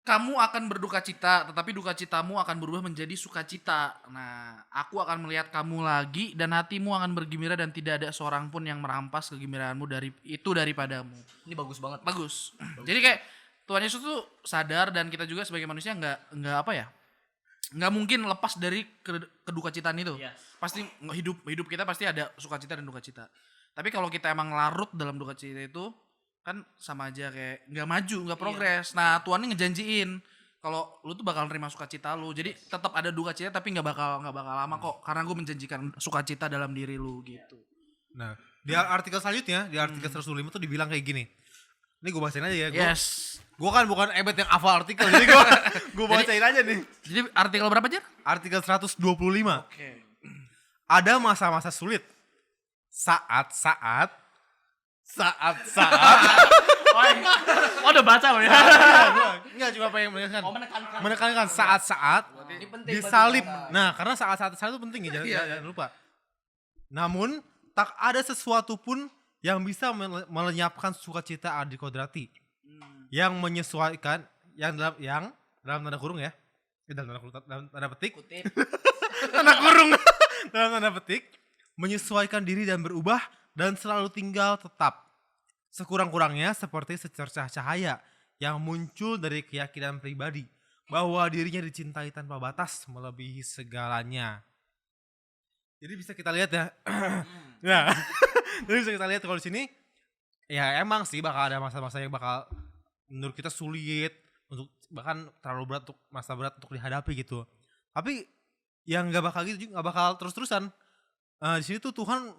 kamu akan berduka cita, tetapi duka citamu akan berubah menjadi sukacita. Nah, aku akan melihat kamu lagi dan hatimu akan bergembira dan tidak ada seorang pun yang merampas kegembiraanmu daripadamu. ini bagus banget. Bagus. Jadi kayak Tuhan Yesus tuh sadar dan kita juga sebagai manusia nggak apa ya? Nggak mungkin lepas dari kedukacitaan itu. Iya. Pasti hidup kita pasti ada sukacita dan dukacita. Tapi kalau kita emang larut dalam dukacita itu kan sama aja kayak nggak maju, nggak progres. Nah, Tuhan ini ngejanjiin kalau lu tuh bakal nerima sukacita lu. Jadi tetap ada dukacita tapi nggak bakal lama kok karena gue menjanjikan sukacita dalam diri lu gitu. Nah, di artikel selanjutnya, di artikel 125 tuh dibilang kayak gini. Ini gue bacain aja ya. Yes. Gue kan bukan ebet yang hafal artikel, jadi gue bacain aja nih. Jadi artikel berapa aja? Artikel 125. Oke. Ada masa-masa sulit. Saat-saat Oh, udah baca loh ya. Enggak cuma pengen menekankan. Oh, menekankan. Menekankan saat-saat Ini penting. disalib. penting. Nah, karena saat-saat itu penting ya, jangan lupa. Namun, tak ada sesuatu pun yang bisa melenyapkan sukacita Adikodrati. Yang menyesuaikan yang dalam tanda kurung ya. Dalam tanda petik. Kutip. Tanda kurung. Dalam tanda petik, menyesuaikan diri dan berubah dan selalu tinggal tetap. Sekurang-kurangnya seperti secercah cahaya yang muncul dari keyakinan pribadi bahwa dirinya dicintai tanpa batas melebihi segalanya. Jadi bisa kita lihat ya. Nah, jadi bisa kita lihat kalau di sini ya emang sih bakal ada masa-masa yang bakal menurut kita sulit untuk bahkan terlalu berat untuk masa berat untuk dihadapi gitu. Tapi yang nggak bakal gitu juga nggak bakal terus-terusan. Di sini tuh Tuhan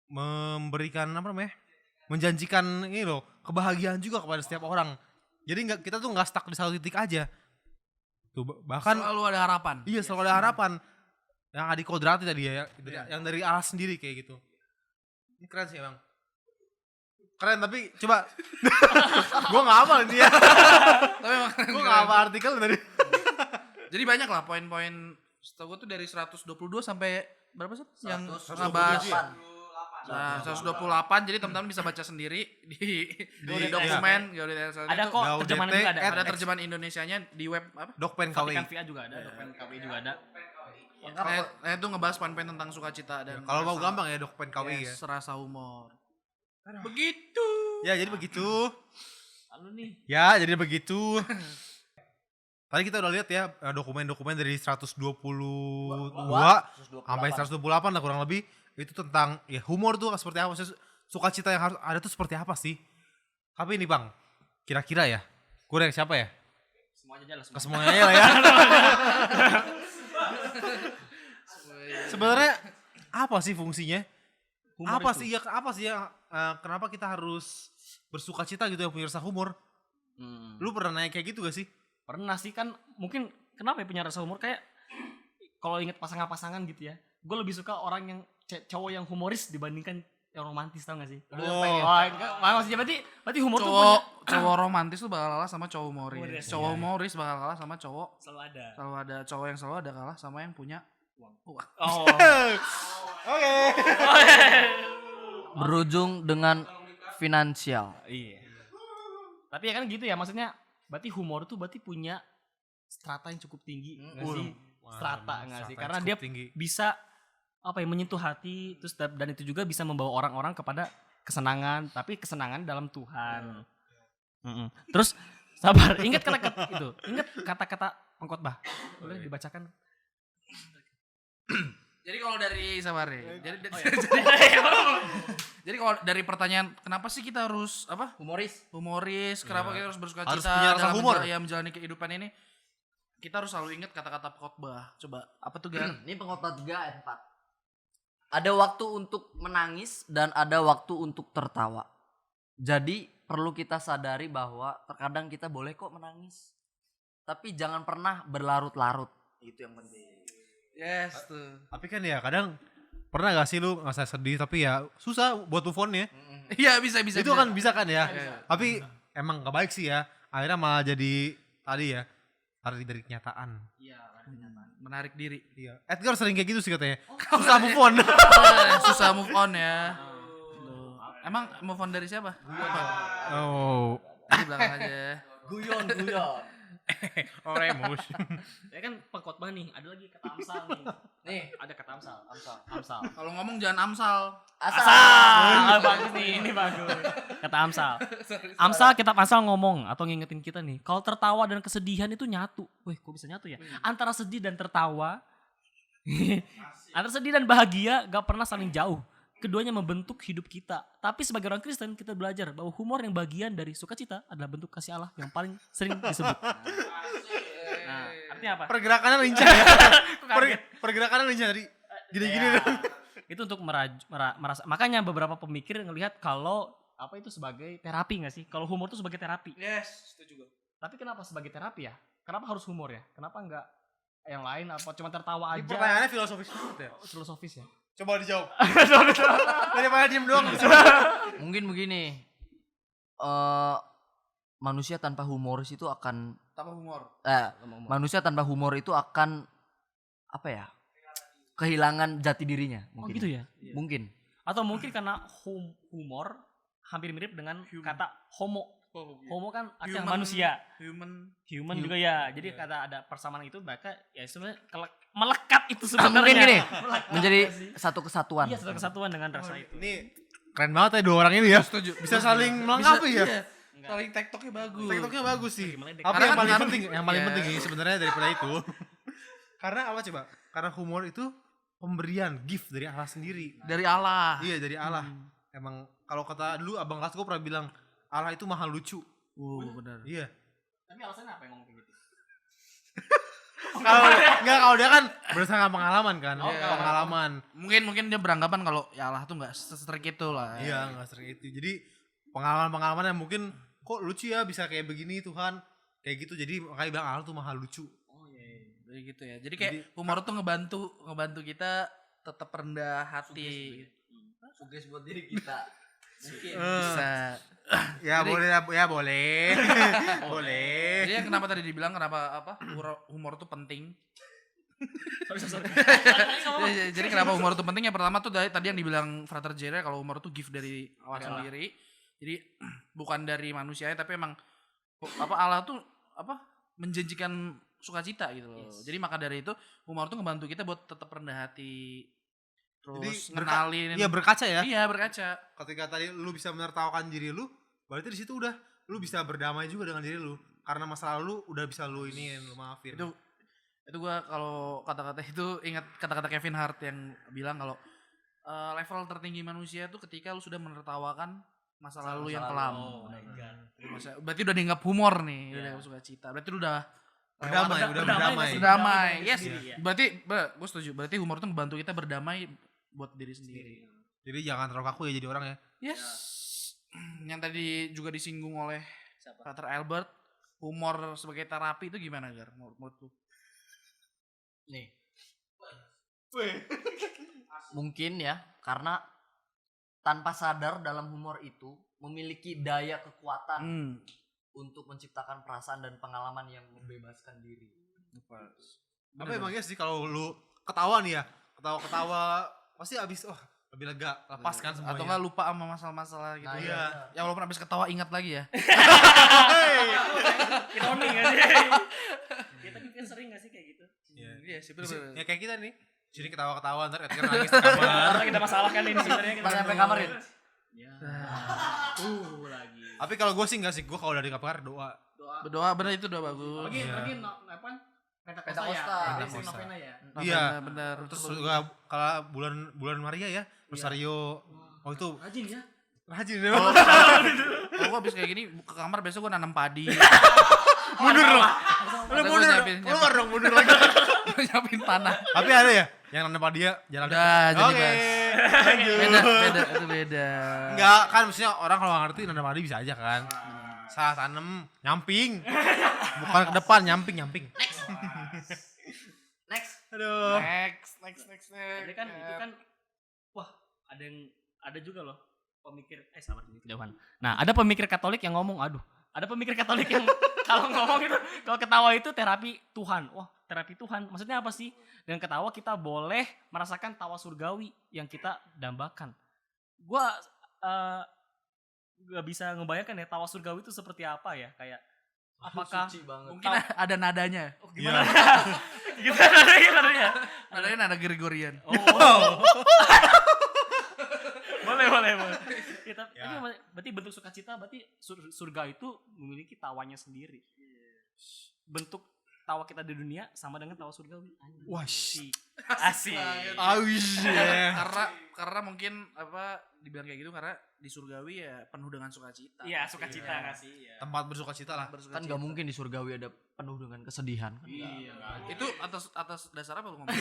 memberikan apa namanya? Menjanjikan ini loh kebahagiaan juga kepada setiap orang. Jadi kita tuh nggak stuck di satu titik aja. Tuh bahkan Selalu ada harapan. iya selalu ada harapan. Yang Adikodrati tadi ya, yang dari Allah sendiri kayak gitu. Ini keren sih emang. Keren tapi coba gue nggak hafal ini ya. Tapi emang Gue nggak hafal artikel tadi. jadi banyak lah poin-poin. Setahu gue tuh dari 122 sampai berapa sih? Yang 128. ngebahas. Nah, 128. Jadi teman-teman bisa baca sendiri di dokumen. Ada kok Gaudete terjemahan juga ada. Ada terjemahan Indonesianya di web apa? Dokpen Vatikan KWI. VA juga ada, Dokpen KWI juga ada. Nah, itu ngebahas poin-poin tentang sukacita dan Kalau mau rasa- gampang ya Dokpen KWI ya. yes, rasa humor. Begitu. Ya jadi begitu. Lalu nih. Ya jadi begitu. Tadi kita udah lihat ya dokumen-dokumen dari 122 sampai 128 lah kurang lebih. Itu tentang ya humor tuh seperti apa sih, sukacita yang harus ada tuh seperti apa sih. Tapi ini Bang, kira-kira ya, kurang siapa ya? Semuanya aja lah. Ke semuanya aja lah ya. Sebenarnya apa sih fungsinya? Humor itu. Apa sih yang kenapa kita harus bersukacita gitu yang punya rasa humor? Lu pernah nanya kayak gitu gak sih? Pernah sih kan mungkin kenapa ya punya rasa humor kayak kalau inget pasangan-pasangan gitu ya. Gue lebih suka orang yang cowok yang humoris dibandingkan yang romantis, tau gak sih? Maksudnya berarti humor tuh punya Cowok romantis tuh bakal kalah sama cowok humoris. Humoris, Cowok humoris bakal kalah sama cowok. selalu ada. Selalu ada cowok yang selalu ada kalah sama yang punya uang. Oh. Oke. Berujung dengan finansial. Iya. Tapi ya kan gitu ya, maksudnya berarti humor tuh berarti punya strata yang cukup tinggi nggak sih? Strata nggak sih? Karena dia bisa apa ya menyentuh hati, terus dan itu juga bisa membawa orang-orang kepada kesenangan, tapi kesenangan dalam Tuhan. Terus sabar, ingat kata-kata itu, ingat kata-kata pengkhotbah. Boleh dibacakan? Jadi kalau dari sabar ya. Oh, Jadi kalau dari pertanyaan kenapa sih kita harus apa? Humoris. Kenapa kita harus bersuka Harus cita punya rasa dalam humor. menjalani kehidupan ini? Kita harus selalu ingat kata-kata khotbah. Coba apa tuh Gar? Ini pengkhotbah 3 ayat 4. Ada waktu untuk menangis dan ada waktu untuk tertawa. Jadi perlu kita sadari bahwa terkadang kita boleh kok menangis. Tapi jangan pernah berlarut-larut. Itu yang penting. Yes tuh. Tapi kan ya kadang pernah gak sih lu ngerasa sedih tapi ya susah buat move on ya. Iya bisa. Itu kan bisa kan ya. Iya. Tapi emang gak baik sih ya. Akhirnya malah jadi tadi ya lari dari kenyataan. Iya, Menarik diri. Iya. Edgar sering kayak gitu sih katanya. Susah move on. Susah move on ya. Tuh. Emang move on dari siapa? Oh. Di belakang aja. Guyon. Oh Remus. Ya kan pengkhotbah nih, ada lagi kata amsal nih. Nih, Ada kata amsal. Kalau ngomong jangan amsal. Amsal. Bagus nih, ini bagus. Kata amsal. Amsal, kitab amsal ngomong atau ngingetin kita nih, kalau tertawa dan kesedihan itu nyatu. Wih, kok bisa nyatu ya? Antara sedih dan tertawa. Antara sedih dan bahagia gak pernah saling jauh. Keduanya membentuk hidup kita. Tapi sebagai orang Kristen kita belajar bahwa humor yang bagian dari sukacita adalah bentuk kasih Allah yang paling sering disebut. Nah, artinya apa? Pergerakannya lincah ya. Kok kaget? Pergerakannya lincah tadi. Gini-gini Ya, dong. itu untuk merasa, makanya beberapa pemikir ngelihat kalau apa itu sebagai terapi nggak sih? Kalau humor itu sebagai terapi. Yes, setuju gue. Tapi kenapa sebagai terapi ya? Kenapa harus humor ya? Kenapa nggak yang lain? Apa cuma tertawa Ini aja? pertanyaannya filosofis banget ya. Filosofis ya. Coba dijawab. Daripada diem doang. mungkin begini. Manusia tanpa humoris itu akan Tanpa humor. manusia tanpa humor itu akan apa ya? Kehilangan jati dirinya Oh mungkin. gitu ya. Mungkin. Atau mungkin karena humor hampir mirip dengan kata homo. Homo kan artinya Human. manusia. Human. Juga ya. Jadi kata ada persamaan itu maka ya sebenarnya melekat itu Mungkin sebenarnya. gini, menjadi satu kesatuan. Iya, satu kesatuan dengan rasa itu. Ini keren banget ya dua orang ini ya. Setuju. Bisa saling melengkapi ya. Iya. Saling tektoknya bagus. TikToknya bagus sih. Gimana dek? Tapi Karena yang kan paling ngaruh- penting, yang paling Iya. penting ini sebenarnya daripada itu. Karena apa coba? Karena humor itu pemberian gift dari Allah sendiri. Dari Allah. Iya dari Allah. Emang kalau kata dulu Abang Kasko pernah bilang Allah itu mahal lucu. Benar. Iya. Tapi alasannya apa yang ngomong kayak gitu? Kalau dia kan berdasarkan pengalaman kan. Oh, iya. Pengalaman. Mungkin dia beranggapan kalau ya Allah tuh nggak se-strik itu lah. Iya, enggak sering itu. Jadi pengalaman-pengalaman yang mungkin kok lucu ya bisa kayak begini Tuhan. Kayak gitu. Jadi makanya bilang Allah tuh mahal lucu. Oh iya. Jadi gitu ya. Jadi kayak humor tuh ngebantu kita tetap rendah hati. Sukses buat diri kita. Mungkin. Bisa. Ya Jadi- boleh ya boleh. Boleh. Jadi kenapa tadi dibilang kenapa apa humor tuh penting? Sorry. Jadi kenapa humor itu penting? Yang pertama tuh tadi yang dibilang Frater Jere kalau humor itu gift dari Allah Dari Allah. sendiri. Jadi bukan dari manusia tapi emang apa Allah tuh apa menjanjikan sukacita gitu loh. Yes. Jadi maka dari itu humor tuh ngebantu kita buat tetap rendah hati. Terus Jadi ngenalin. Iya berkaca ya. Iya berkaca. Ketika tadi lu bisa menertawakan diri lu, berarti di situ udah lu bisa berdamai juga dengan diri lu. Karena masa lalu udah bisa lu iniin, lu maafin. Itu gua kalau kata-kata itu ingat kata-kata Kevin Hart yang bilang kalau level tertinggi manusia tuh ketika lu sudah menertawakan masa lalu yang kelam. Oh my god. Berarti udah dianggap humor nih, udah dianggap sukacita. Berarti lu udah Berdamai, udah berdamai. berdamai. Yes. Iya. Berarti gue setuju. Berarti humor tuh membantu kita berdamai buat diri sendiri. Jadi jangan terlalu kaku ya jadi orang ya. Yes. Yang tadi juga disinggung oleh Frater Albert, humor sebagai terapi itu gimana Gar? Menurut lu? Nih. Mungkin ya, karena tanpa sadar dalam humor itu memiliki daya kekuatan untuk menciptakan perasaan dan pengalaman yang membebaskan diri. Tapi emang iya sih kalau lu ketawa nih ya, ketawa-ketawa pasti abis lebih lega, lepas kan semuanya. Atau nggak lupa sama masalah-masalah gitu. Nah, iya. Ya walaupun habis ketawa ingat lagi ya. Ironi gak sih? Kita kan sering gak sih kayak gitu? Iya sih Ya kayak kita nih. Sini ketawa-ketawa ntar Edgar nangis di kamar. Karena kita masalah kan ini sebenarnya kita. Pas sampai kamar ya. Ya. Lagi. Tapi kalau gue sih enggak sih, gue kalau dari kamar doa. Berdoa bener itu doa bagus. Lagi Iya. lagi apa? Pentakosta Pentakosta. ya. Pentakosta. Novena ya. Iya. Benar. Terus juga kalau bulan Maria ya, Rosario. Oh itu Rajin ya. rajin ya. Kalau gue abis kayak gini ke kamar besok gue nanam padi. Mundur loh. Lu mundur Keluar dong mundur lagi. Nyiapin tanah. Tapi ada ya yang nanam padi ya jalan. Udah, jadi Oke. bahas. Lanjut. Beda, itu beda. Enggak, kan maksudnya orang kalau nggak ngerti nanam padi bisa aja kan. Salah tanam nyamping. Bukan ke depan, nyamping. Next. Aduh. Next. Jadi kan itu kan wah, ada juga loh pemikir sabar ini kejauhan. Nah, ada pemikir Katolik yang ngomong, ada pemikir Katolik yang kalau ngomong itu kalau ketawa itu terapi Tuhan. Wah, terapi Tuhan. Maksudnya apa sih? Dengan ketawa kita boleh merasakan tawa surgawi yang kita dambakan. Gua gak bisa ngebayangkan ya tawa surgawi itu seperti apa ya, kayak apakah Suci banget. Mungkin ada nadanya. Iya. gimana ya? Nadanya nada Gregorian. Oh. boleh. Tapi berarti bentuk sukacita berarti surga itu memiliki tawanya sendiri. Bentuk tawa kita di dunia sama dengan tawa surgawi. Wah, Asik. Awis ya. Karena mungkin apa dibilang kayak gitu karena di surgawi ya penuh dengan sukacita. Iya, sukacita nggak sih? Iya. Tempat bersukacita lah. Kan gak mungkin di surgawi ada penuh dengan kesedihan kan. Iya. Itu atas dasar apa lu ngomong?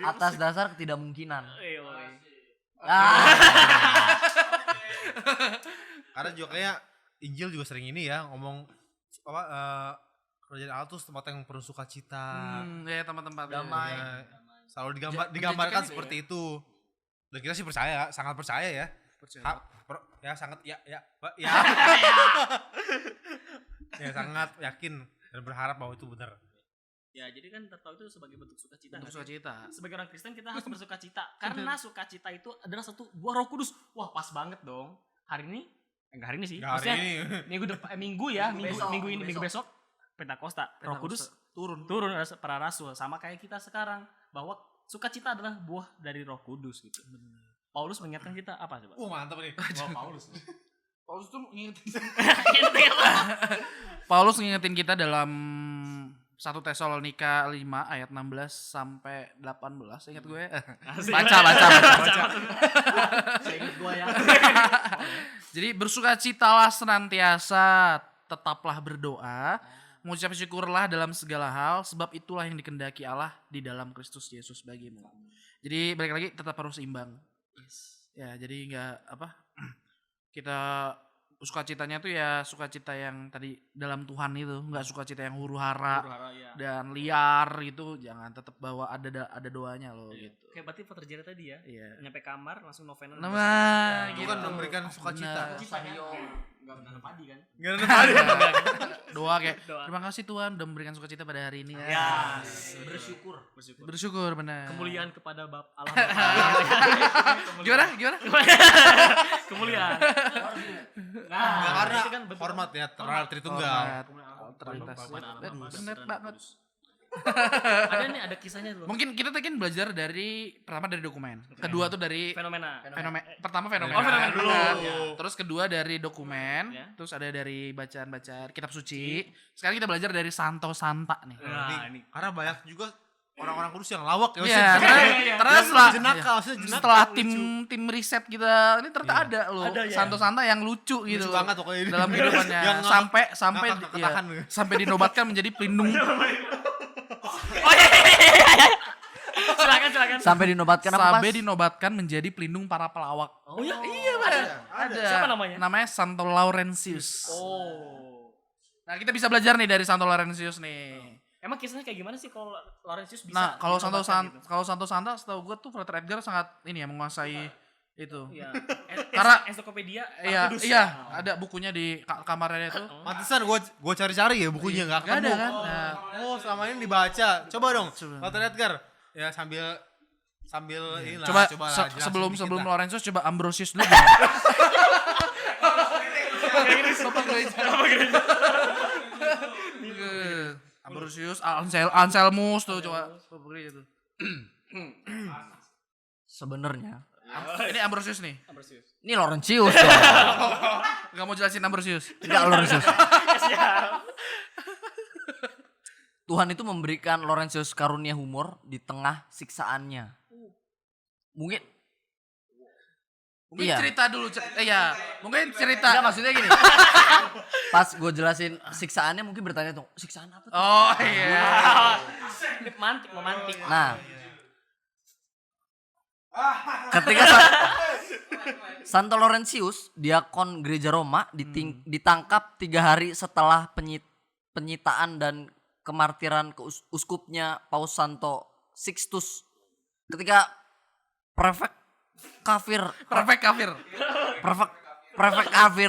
Atas dasar ketidakmungkinan. Iya. Karena juga kayak Injil juga sering ini ya ngomong apa kerajaan Allah tuh tempat yang penuh sukacita. Ya tempat-tempat Damai. Ya, selalu digambarkan menjanjikan seperti itu. Dan kita sih percaya, sangat percaya ya. Ya sangat ya. Ya sangat yakin dan berharap bahwa itu benar. Ya, jadi kan tahu itu sebagai bentuk sukacita. Bentuk nggak sih? sukacita. Sebagai orang Kristen kita harus bersukacita karena sukacita itu adalah satu buah Roh Kudus. Wah, pas banget dong. Hari ini enggak hari ini sih. Nggak hari ini. Minggu ini minggu besok Pentakosta. Roh Kudus turun para rasul sama kayak kita sekarang bahwa sukacita adalah buah dari Roh Kudus gitu. Paulus mengingatkan kita apa coba? Mantap nih. Paulus. Paulus tuh Paulus ngingetin kita dalam 1 Tesalonika 5 ayat 16 sampai 18. Ingat gue? Baca. Saya ingat gua ya. Jadi bersukacitalah senantiasa, tetaplah berdoa, mengucap syukurlah dalam segala hal, sebab itulah yang dikehendaki Allah di dalam Kristus Yesus bagimu. Jadi balik lagi tetap harus imbang. Ya, jadi enggak kita sukacitanya tuh ya sukacita yang tadi dalam Tuhan itu, enggak sukacita yang huru-hara Ya. dan liar gitu. Jangan, tetap bawa ada doanya loh gitu. Kayak berarti Pak terjadi tadi ya. Iya. Nyampe kamar langsung novena. Nah, Itu kan memberikan sukacita. Enggak benar padi kan? Enggak ada padi. Doa kayak Doa. terima kasih Tuhan udah memberikan sukacita pada hari ini. Ya, Bersyukur. Bersyukur benar. Kemuliaan kepada Allah. Gimana? Kemuliaan. Nah, Nggak, karena itu kan bentuk format ya terhadap Tritunggal. Terlintas. Bener banget. Ada kisahnya dulu. Mungkin kita tadi kan belajar dari pertama dari dokumen, kedua tuh dari Fenomena. pertama fenomena. Oh, fenomena dulu. Ya. Terus kedua dari dokumen, Ya. terus ada dari bacaan-bacaan kitab suci. Sekarang kita belajar dari Santo Santa nih. Nah, ini. Karena banyak juga orang-orang kudus yang lawak ya. Iya, iya. terus setelah jenaka, maksudnya jenaka setelah lucu. tim riset kita ini ternyata Iya. ada loh Ada ya. Santo Santa yang lucu gitu Lucu banget pokoknya ini. dalam kehidupannya Yang sampai ngakak iya, ketahan. sampai dinobatkan menjadi pelindung Silakan. Sampai dinobatkan apa, Mas? sampai dinobatkan menjadi pelindung para pelawak. Oh ya? Iya, ada. Siapa namanya? Namanya Santo Laurentius. Oh. Nah, kita bisa belajar nih dari Santo Laurentius nih. Emang kisahnya kayak gimana sih kalau Laurentius bisa? Nah, kalau Santo dinobatkan gitu? Santo Santa setahu gue tuh Frater Edgar sangat ini ya menguasai itu. Iya. Karena- ensiklopedia Iya, Kudus. iya, ada bukunya di kamarnya itu. Pantesan gua cari-cari ya bukunya enggak Gak ada ketemu. kan? Nah, Oh, selama ini dibaca. Coba dong. Coba. Walter Edgar. Ya sambil inilah coba lah, jelasin sebelum dikit lah. Laurentius coba Ambrosius dulu. Bapak gereja. Ambrosius, Anselmus tuh coba Bapak gereja tuh. Sebenarnya Ini Ambrosius nih. Ini Laurentius dong. Gak mau jelasin Ambrosius. Enggak Laurentius. Siap. Tuhan itu memberikan Laurentius karunia humor di tengah siksaannya. Mungkin Mungkin Iya. cerita dulu. Iya. Mungkin cerita. enggak maksudnya gini. Pas gue jelasin siksaannya mungkin bertanya tuh, siksaan apa tuh? Oh iya. Memantik. Nah, ketika Santo Laurentius, diakon gereja Roma, ditangkap 3 hari setelah penyitaan dan kemartiran uskupnya Paus Santo Sixtus. Ketika prefek kafir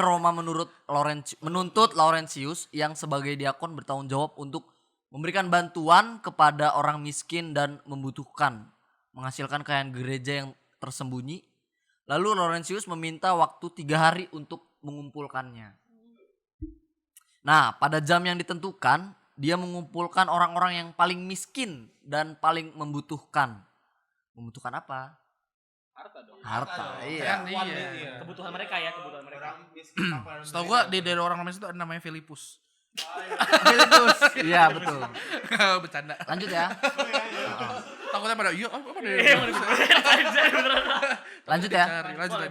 Roma menuntut Laurentius yang sebagai diakon bertanggung jawab untuk memberikan bantuan kepada orang miskin dan membutuhkan, menghasilkan kekayaan gereja yang tersembunyi. Lalu Laurentius meminta waktu 3 hari untuk mengumpulkannya. Nah, pada jam yang ditentukan, dia mengumpulkan orang-orang yang paling miskin dan paling membutuhkan. Membutuhkan apa? Harta. Iya. Kan iya. Kebutuhan mereka. Setahu gua di daerah orang Romanis itu ada namanya Filipus. Iya, betul. Bercanda. Lanjut ya. Takutnya pada iya apa deh. Lanjut ya. Lanjut.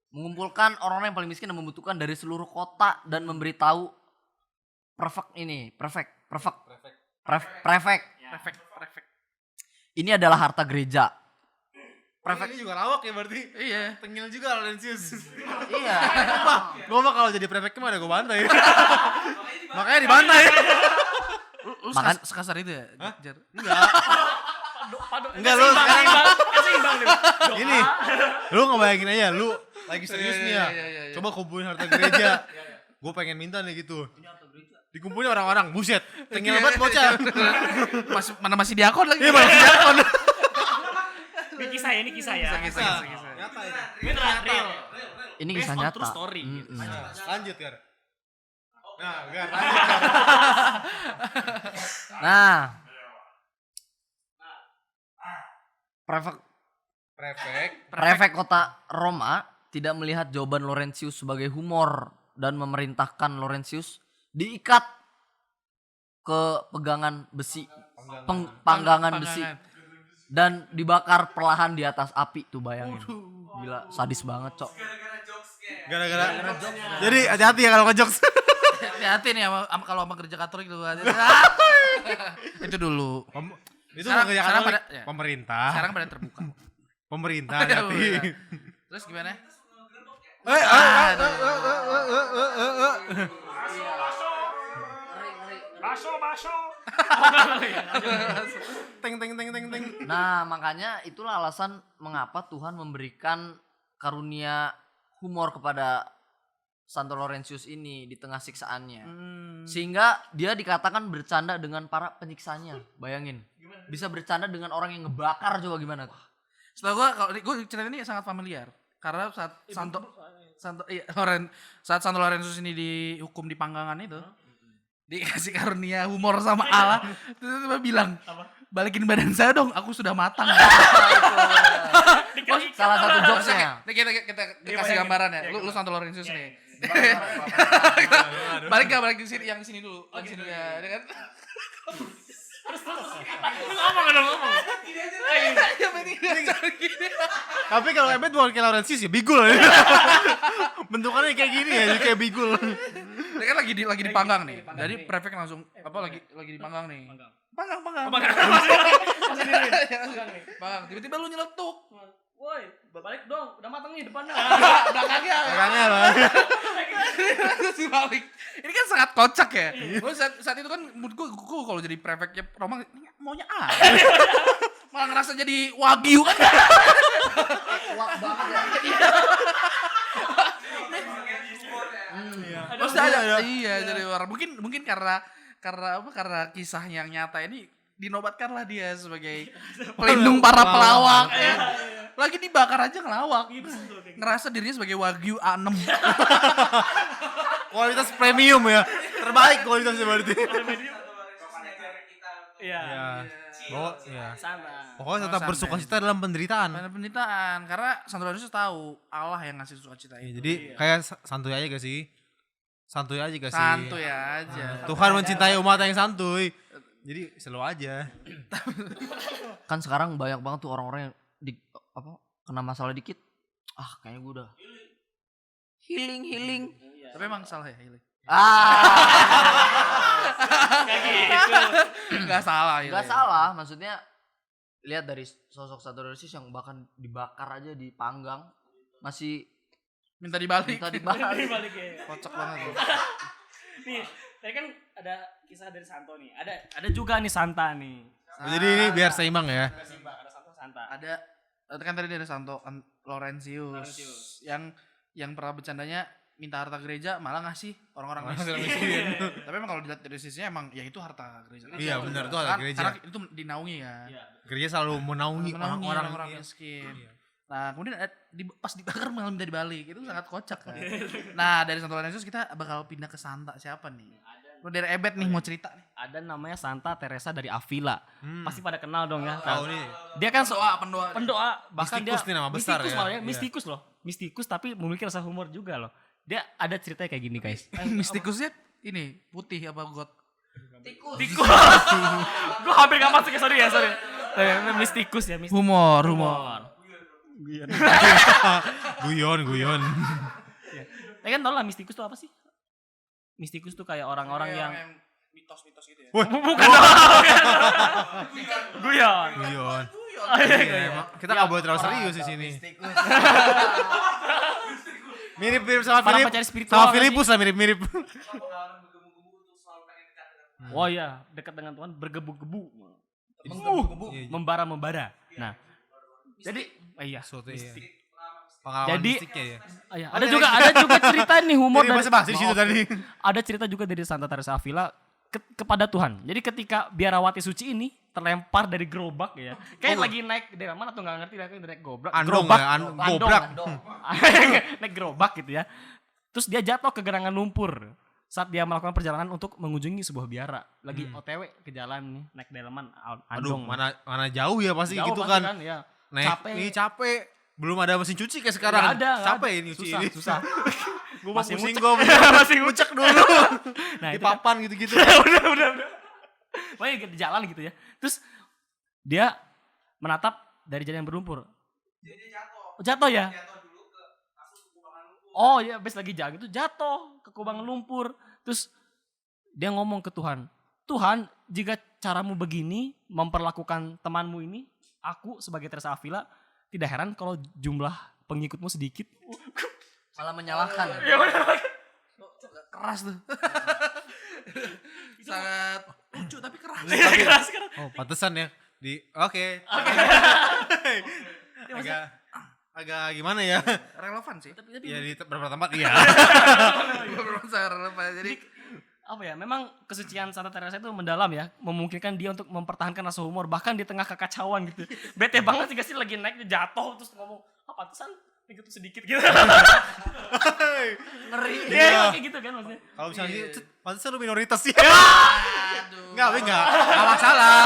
Mengumpulkan orang-orang yang paling miskin dan membutuhkan dari seluruh kota dan memberitahu prefek. Prefek. Ini adalah harta gereja. Prefek ini juga lawak ya berarti. Iya. Tengil juga Laurentius. Iya. Gue mah kalau jadi prefek kemana gue bantai. Makanya dibantai. Lu Makan- sekasar itu ya? Jar? Enggak. Enggak lu sekarang Seimbang deh. gini. Lu ngebayangin aja lu lagi serius nih ya. Iya. Coba kumpulin harta gereja. Gue pengen minta nih gitu. Dikumpulin orang-orang, buset. Tengil banget bocah. Masih diakon lagi. Iya masih diakon. Ini kisah ya. Kisah. Nyata ini. Beneran real. Ini Based kisah on nyata. true story. Lanjut Gar. Nah, Gar. Nah, prefek kota Roma tidak melihat jawaban Laurentius sebagai humor dan memerintahkan Laurentius diikat ke pegangan besi, panggangan besi dan dibakar perlahan di atas api tuh, bayangin. Gila, sadis banget, Cok. Gara-gara. Jadi hati-hati ya kalau ngejokes. Hati-hati nih kalau sama gereja Katolik dulu. Itu dulu. Itu Sekarang- kerja sekarang Katolik. pada- ya. Pemerintah. Sekarang pada terbuka. Pemerintah hati. Terus gimana? Baso. Teng. Nah, makanya itulah alasan mengapa Tuhan memberikan karunia humor kepada Santo Laurentius ini di tengah siksaannya. Sehingga dia dikatakan bercanda dengan para penyiksanya. Bayangin. Bisa bercanda dengan orang yang ngebakar, coba gimana tuh? Setelah gue cerita ini sangat familiar karena saat saat Santo Laurentius ini dihukum di panggangan itu dikasih karunia humor sama Allah, tiba-tiba bilang, balikin badan saya dong, aku sudah matang. Salah satu jokesnya. Kita kasih gambaran ya. Lu Santo Laurentius nih. Balik ke sini, yang sini dulu. Yang sini ya, kan? Ngomong. Tapi kalau Ebet bukan kayak Laurentius ya bigul ya. Bentukannya kayak gini ya, kayak bigul. Dia kan lagi dipanggang nih. Jadi prefek langsung lagi dipanggang nih. Panggang. Panggang. Tiba-tiba lu nyeletuk. Woi, balik dong. Udah matang nih depannya. Belakangnya lah. terus dibalik. Ini kan sangat kocak ya. Gue saat itu kan mood gue kalau jadi prefeknya Roma maunya malah ngerasa jadi wagyu kan. Kuat banget ya. Terus ada iya jadi orang mungkin karena kisah yang nyata ini dinobatkanlah dia sebagai pelindung para pelawak. Lagi dibakar aja ngelawak gitu. Ngerasa dirinya sebagai wagyu A6. Kualitas premium ya. Terbaik kualitasnya berarti. Iya. Ya. Bahwa ya. Sana. Pokoknya tetap santai. bersukacita dalam penderitaan. Pada penderitaan karena Santo Ignatius tahu Allah yang ngasih sukacita Ya, itu. jadi kayak santuy aja gak sih? Santuy aja gak sih? Santuy aja. Tuhan mencintai umat yang santuy. Jadi slow aja. Kan sekarang banyak banget tuh orang-orang yang kena masalah dikit. Kayaknya gue udah healing. Tapi emang salah ya Hilly? Kayak gitu. Enggak salah Hilly. Gak salah, maksudnya lihat dari sosok Santo Ignatius yang bahkan dibakar aja, dipanggang, masih Minta dibalik. minta dibalik. Balik ya. Kocak banget. Nih, tadi kan ada kisah dari Santo nih. Ada juga nih Santa nih. Jadi ini biar seimbang ya. Ada Simba, ada Santo Santa. Ada kan tadi ada Santo Laurentius yang pernah bercandanya minta harta gereja malah ngasih orang-orang miskin. Tapi emang kalau dilihat dari sisinya emang ya itu harta gereja. Iya, benar, itu harta gereja. Karena itu dinaungi kan. Iya. Gereja selalu menaungi orang-orang miskin. Iya. Nah kemudian pas dibakar malah minta dibalik, itu sangat kocak kan. Nah dari Santo Laurentius kita bakal pindah ke Santa siapa nih? Dari Ebet nih mau cerita nih. Ada namanya Santa Teresa dari Avila. Pasti pada kenal dong ya. Tahu nih. Dia kan Pendoa. bahkan Mistikus nih nama besar mistikus ya. malah ya, Iya. mistikus loh. Mistikus tapi memiliki rasa humor juga loh. Dia ada ceritanya kayak gini guys. Mistikusnya ini putih apa got? Tikus. Gue hampir gak masuk ya, sorry. Mistikus ya, mistikus. Humor. Guyon. Ya kan tau lah mistikus tuh apa sih? Mistikus tuh kayak orang-orang yang mitos-mitos gitu ya. bukan. Guyon. Guyon. Iya. Iya, emang kita nggak boleh terlalu serius di sini. Mirip-mirip sama Para Filip. pencari spiritual Sama nggak Filipus lah mirip-mirip. Oh iya, dekat dengan Tuhan bergebu-gebu. Iya, Membara. Nah, jadi iya. Suatu ya. mistik. Pengalaman Jadi- mistiknya ya. Oh, iya. Ada juga cerita nih humor Jadi dari bahasa di situ Maaf. tadi. Ada cerita juga dari Santa Teresa Avila kepada Tuhan. Jadi ketika biarawati suci ini terlempar dari gerobak ya. Kayak lagi naik dari mana tuh nggak ngerti lagi naik gerobak. Andong gerobak, ya, andong. gobrak. Naik gerobak gitu ya. Terus dia jatuh ke gerangan lumpur saat dia melakukan perjalanan untuk mengunjungi sebuah biara. Lagi OTW ke jalan nih, naik delman Aduh, andong. mana jauh ya pasti Jauh gitu pasti kan. ya. Naik, Capek. ini capek. Belum ada mesin cuci kayak sekarang. Nggak ada. Capek ini nyuci ini. Susah. Gue Masih pusing ngucek. gue Masih ngucek dulu. Nah, Di itu kan. papan gitu-gitu. udah. Pokoknya di jalan gitu ya. Terus dia menatap dari jalan yang berlumpur. Jatuh ya? Oh iya, abis lagi jalan itu jatuh ke kubangan lumpur. Terus dia ngomong ke Tuhan, Tuhan, jika caramu begini memperlakukan temanmu ini, aku sebagai Teresa Avila, tidak heran kalau jumlah pengikutmu sedikit. Malah menyalahkan. Keras tuh. Sangat lucu tapi keras. Keras. Oh, pantesan ya. Oke. Agak gimana ya? Relevan sih. Tapi Ya di beberapa tempat iya. sangat relevan. Jadi Apa ya, memang kesucian Santa Teresa itu mendalam ya, memungkinkan dia untuk mempertahankan rasa humor bahkan di tengah kekacauan gitu. Bete banget sih, sih lagi naik dia jatuh terus ngomong, pantesan gitu sedikit gitu. Ngeri. Iya, kayak gitu kan maksudnya. Kalau misalnya pantesan lu minoritas ya. aduh. Enggak masalah.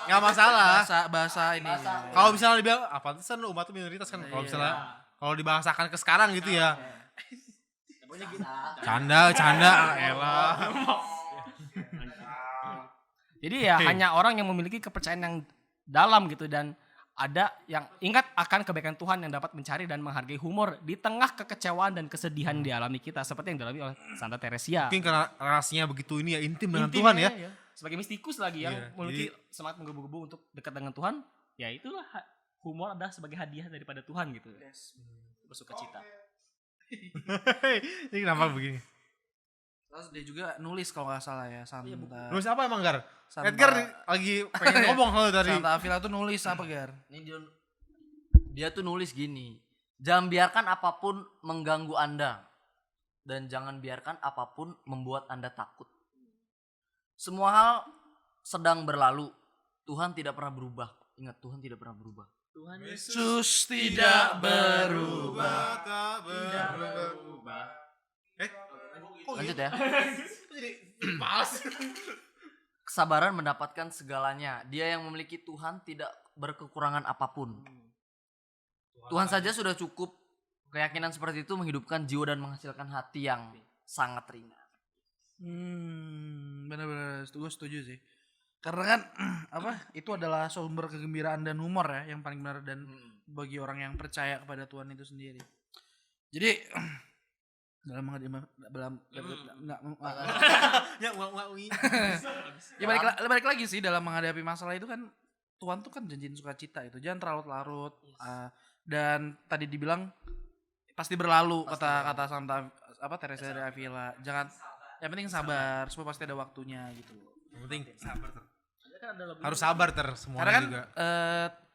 Enggak masalah. Bahasa ini. Kalau misalnya dibilang pantesan lu umat tuh minoritas kan. Kalau misalnya kalau dibahasakan ke sekarang gitu ya. Canda, elah. Jadi ya hanya orang yang memiliki kepercayaan yang dalam gitu, dan ada yang ingat akan kebaikan Tuhan yang dapat mencari dan menghargai humor di tengah kekecewaan dan kesedihan yang dialami kita, seperti yang dialami oleh Santa Teresia. Mungkin karena relasinya begitu ini ya intim dengan Intim Tuhan ya. Sebagai mistikus lagi yang Iya, memiliki semangat menggebu-gebu untuk dekat dengan Tuhan, ya itulah humor adalah sebagai hadiah daripada Tuhan gitu. Bersuka cita. Ini kenapa begini? Terus dia juga nulis kalau nggak salah ya Santa. Nulis apa emang Gar? Santa- Edgar lagi pengen ngomong kalau tadi. Santa Avila tuh nulis apa Gar? Ini dia tuh nulis gini. Jangan biarkan apapun mengganggu Anda. Dan jangan biarkan apapun membuat Anda takut. Semua hal sedang berlalu. Tuhan tidak pernah berubah. Ingat, Tuhan tidak pernah berubah. Tuhan Yesus tidak berubah. Lanjut ya. kesabaran mendapatkan segalanya. Dia yang memiliki Tuhan tidak berkekurangan apapun. Tuhan saja sudah cukup. Keyakinan seperti itu menghidupkan jiwa dan menghasilkan hati yang sangat ringan. Benar-benar setuju sih. Karena kan itu adalah sumber kegembiraan dan humor ya yang paling benar dan bagi orang yang percaya kepada Tuhan itu sendiri. Jadi dalam balik lagi sih dalam menghadapi masalah itu kan Tuhan tuh kan janjiin sukacita itu jangan terlarut-larut dan tadi dibilang pasti berlalu kata Santa Teresa de Avila. Jangan, yang penting sabar, semua pasti ada waktunya gitu. Yang penting sabar ter. Kan ada lagu Harus sabar ter Karena semuanya kan juga.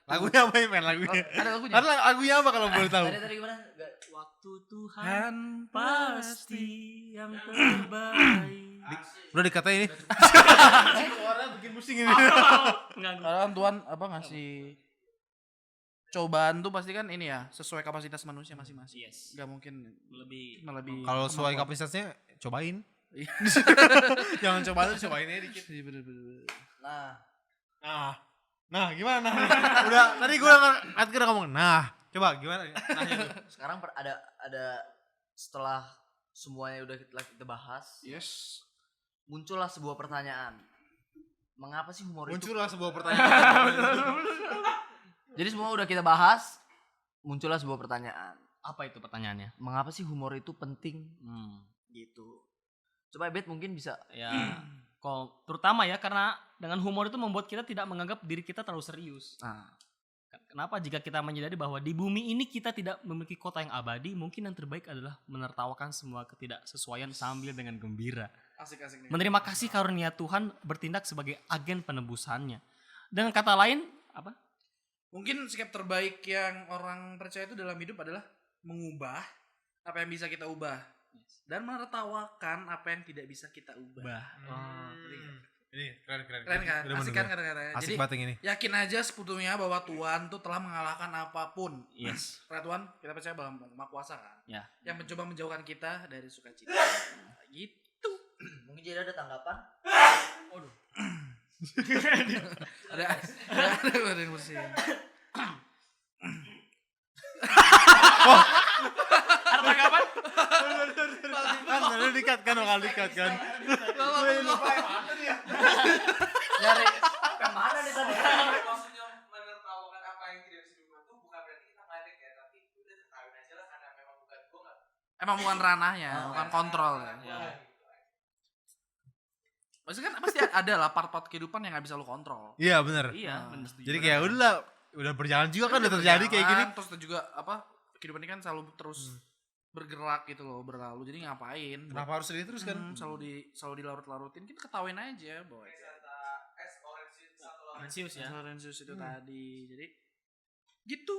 lagunya Lagunya apa ya men lagunya? ada lagunya. Karena lagunya apa kalau boleh tahu? Tadi gimana? waktu Tuhan Kan pasti yang terbaik. Udah dikatain ini. Suara bikin pusing ini. Enggak. karena kan Tuhan ngasih cobaan tuh pasti kan ini ya sesuai kapasitas manusia masing-masing. Yes. Gak mungkin Lebih melebihi. Kalau sesuai kemampuan. kapasitasnya cobain. Iya. Jangan coba tuh cobain aja dikit. Iya, bener-bener. Nah gimana? Udah tadi gue udah ngomong. Nah, coba gimana? Nanya tuh. Sekarang ada setelah semuanya udah kita bahas, Yes. muncullah sebuah pertanyaan. Mengapa sih humor itu? Muncullah sebuah pertanyaan. Jadi semua udah kita bahas, muncullah sebuah pertanyaan. apa itu pertanyaannya? Mengapa sih humor itu penting? Hmm. Gitu. Coba Bet mungkin bisa. Ya, terutama ya karena dengan humor itu membuat kita tidak menganggap diri kita terlalu serius. Nah, Kenapa jika kita menyadari bahwa di bumi ini kita tidak memiliki kota yang abadi, mungkin yang terbaik adalah menertawakan semua ketidaksesuaian sambil dengan gembira. Asik nih. Menerima kasih karunia Tuhan bertindak sebagai agen penebusannya. Dengan kata lain, apa? Mungkin sikap terbaik yang orang percaya itu dalam hidup adalah mengubah apa yang bisa kita ubah dan menertawakan apa yang tidak bisa kita ubah. Ini keren. Keren kan? Udah Asik bener. kan kata-katanya. Asik Jadi banget yang ini. yakin aja sebetulnya bahwa Tuhan tuh telah mengalahkan apapun. Yes. Karena Tuhan kita percaya bahwa Maha Kuasa kan. Ya. Yang mencoba menjauhkan kita dari sukacita. Gitu. mungkin jadi ada tanggapan? Ada yang bersih. Ada tanggapan? Kan udah dikat kan bakal dikat kan. Nyari kemana nih tadi? Maksudnya menertawakan apa yang tidak bisa diubah tuh bukan berarti kita ngadek ya, tapi udah ketahuin aja lah karena memang bukan gue nggak. Emang bukan ranahnya, bukan kontrol ya. Ya. Maksudnya kan pasti ada lah part-part kehidupan yang gak bisa lu kontrol. Iya benar. Iya, benar setuju. Jadi kayak udah berjalan juga kan udah terjadi kayak gini. Terus juga kehidupan ini kan selalu terus bergerak gitu loh, berlalu. Jadi ngapain? Kenapa harus sedih terus kan? Selalu dilarut-larutin, kita ketawain aja, boy. Orensius ya. Lorenzius itu tadi. Jadi gitu.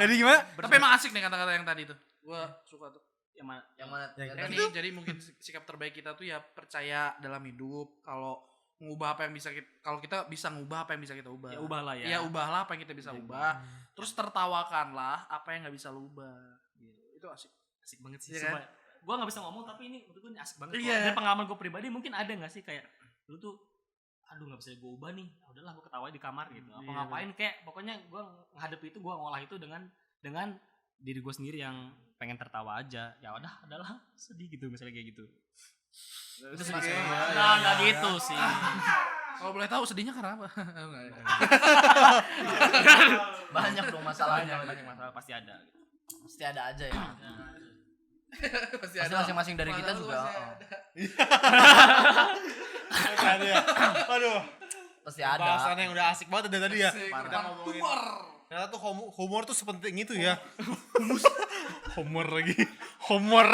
Jadi gimana? Tapi emang asik nih kata-kata yang tadi tuh. Gua suka tuh. Yang mana? Yang mana? Yang Yang Jadi, tadi. jadi mungkin sikap terbaik kita tuh ya percaya dalam hidup. Kalau ngubah apa yang bisa kita, kalau kita bisa ngubah apa yang bisa kita ubah. Ya ubahlah ya. Ya ubahlah apa yang kita bisa ubah. Terus tertawakanlah apa yang nggak bisa lu ubah. Gitu. Itu asik. Asik banget sih. Iya kan? Gue gak bisa ngomong tapi ini menurut gue ini asik banget. Iya. Dari pengalaman gue pribadi mungkin ada gak sih kayak lu tuh aduh gak bisa gue ubah nih. Ya udahlah gue ketawa di kamar gitu. Apa Iya, ngapain kayak pokoknya gue menghadapi itu, gue ngolah itu dengan diri gue sendiri yang pengen tertawa aja. Ya udah adalah sedih gitu misalnya kayak gitu. Itu sedih sih. Nah, enggak gitu sih. Kalau boleh tahu sedihnya karena apa? Enggak, ya. Banyak dong masalahnya. Banyak masalah pasti ada. Pasti ada aja ya. Pasti Pasti masing-masing dari kita juga. Ada ya. Aduh. Pasti ada. Bahasan yang udah asik banget dari tadi ya. Asik. Kita ngomongin. Ternyata tuh humor tuh sepenting itu ya. Humor lagi. Humor.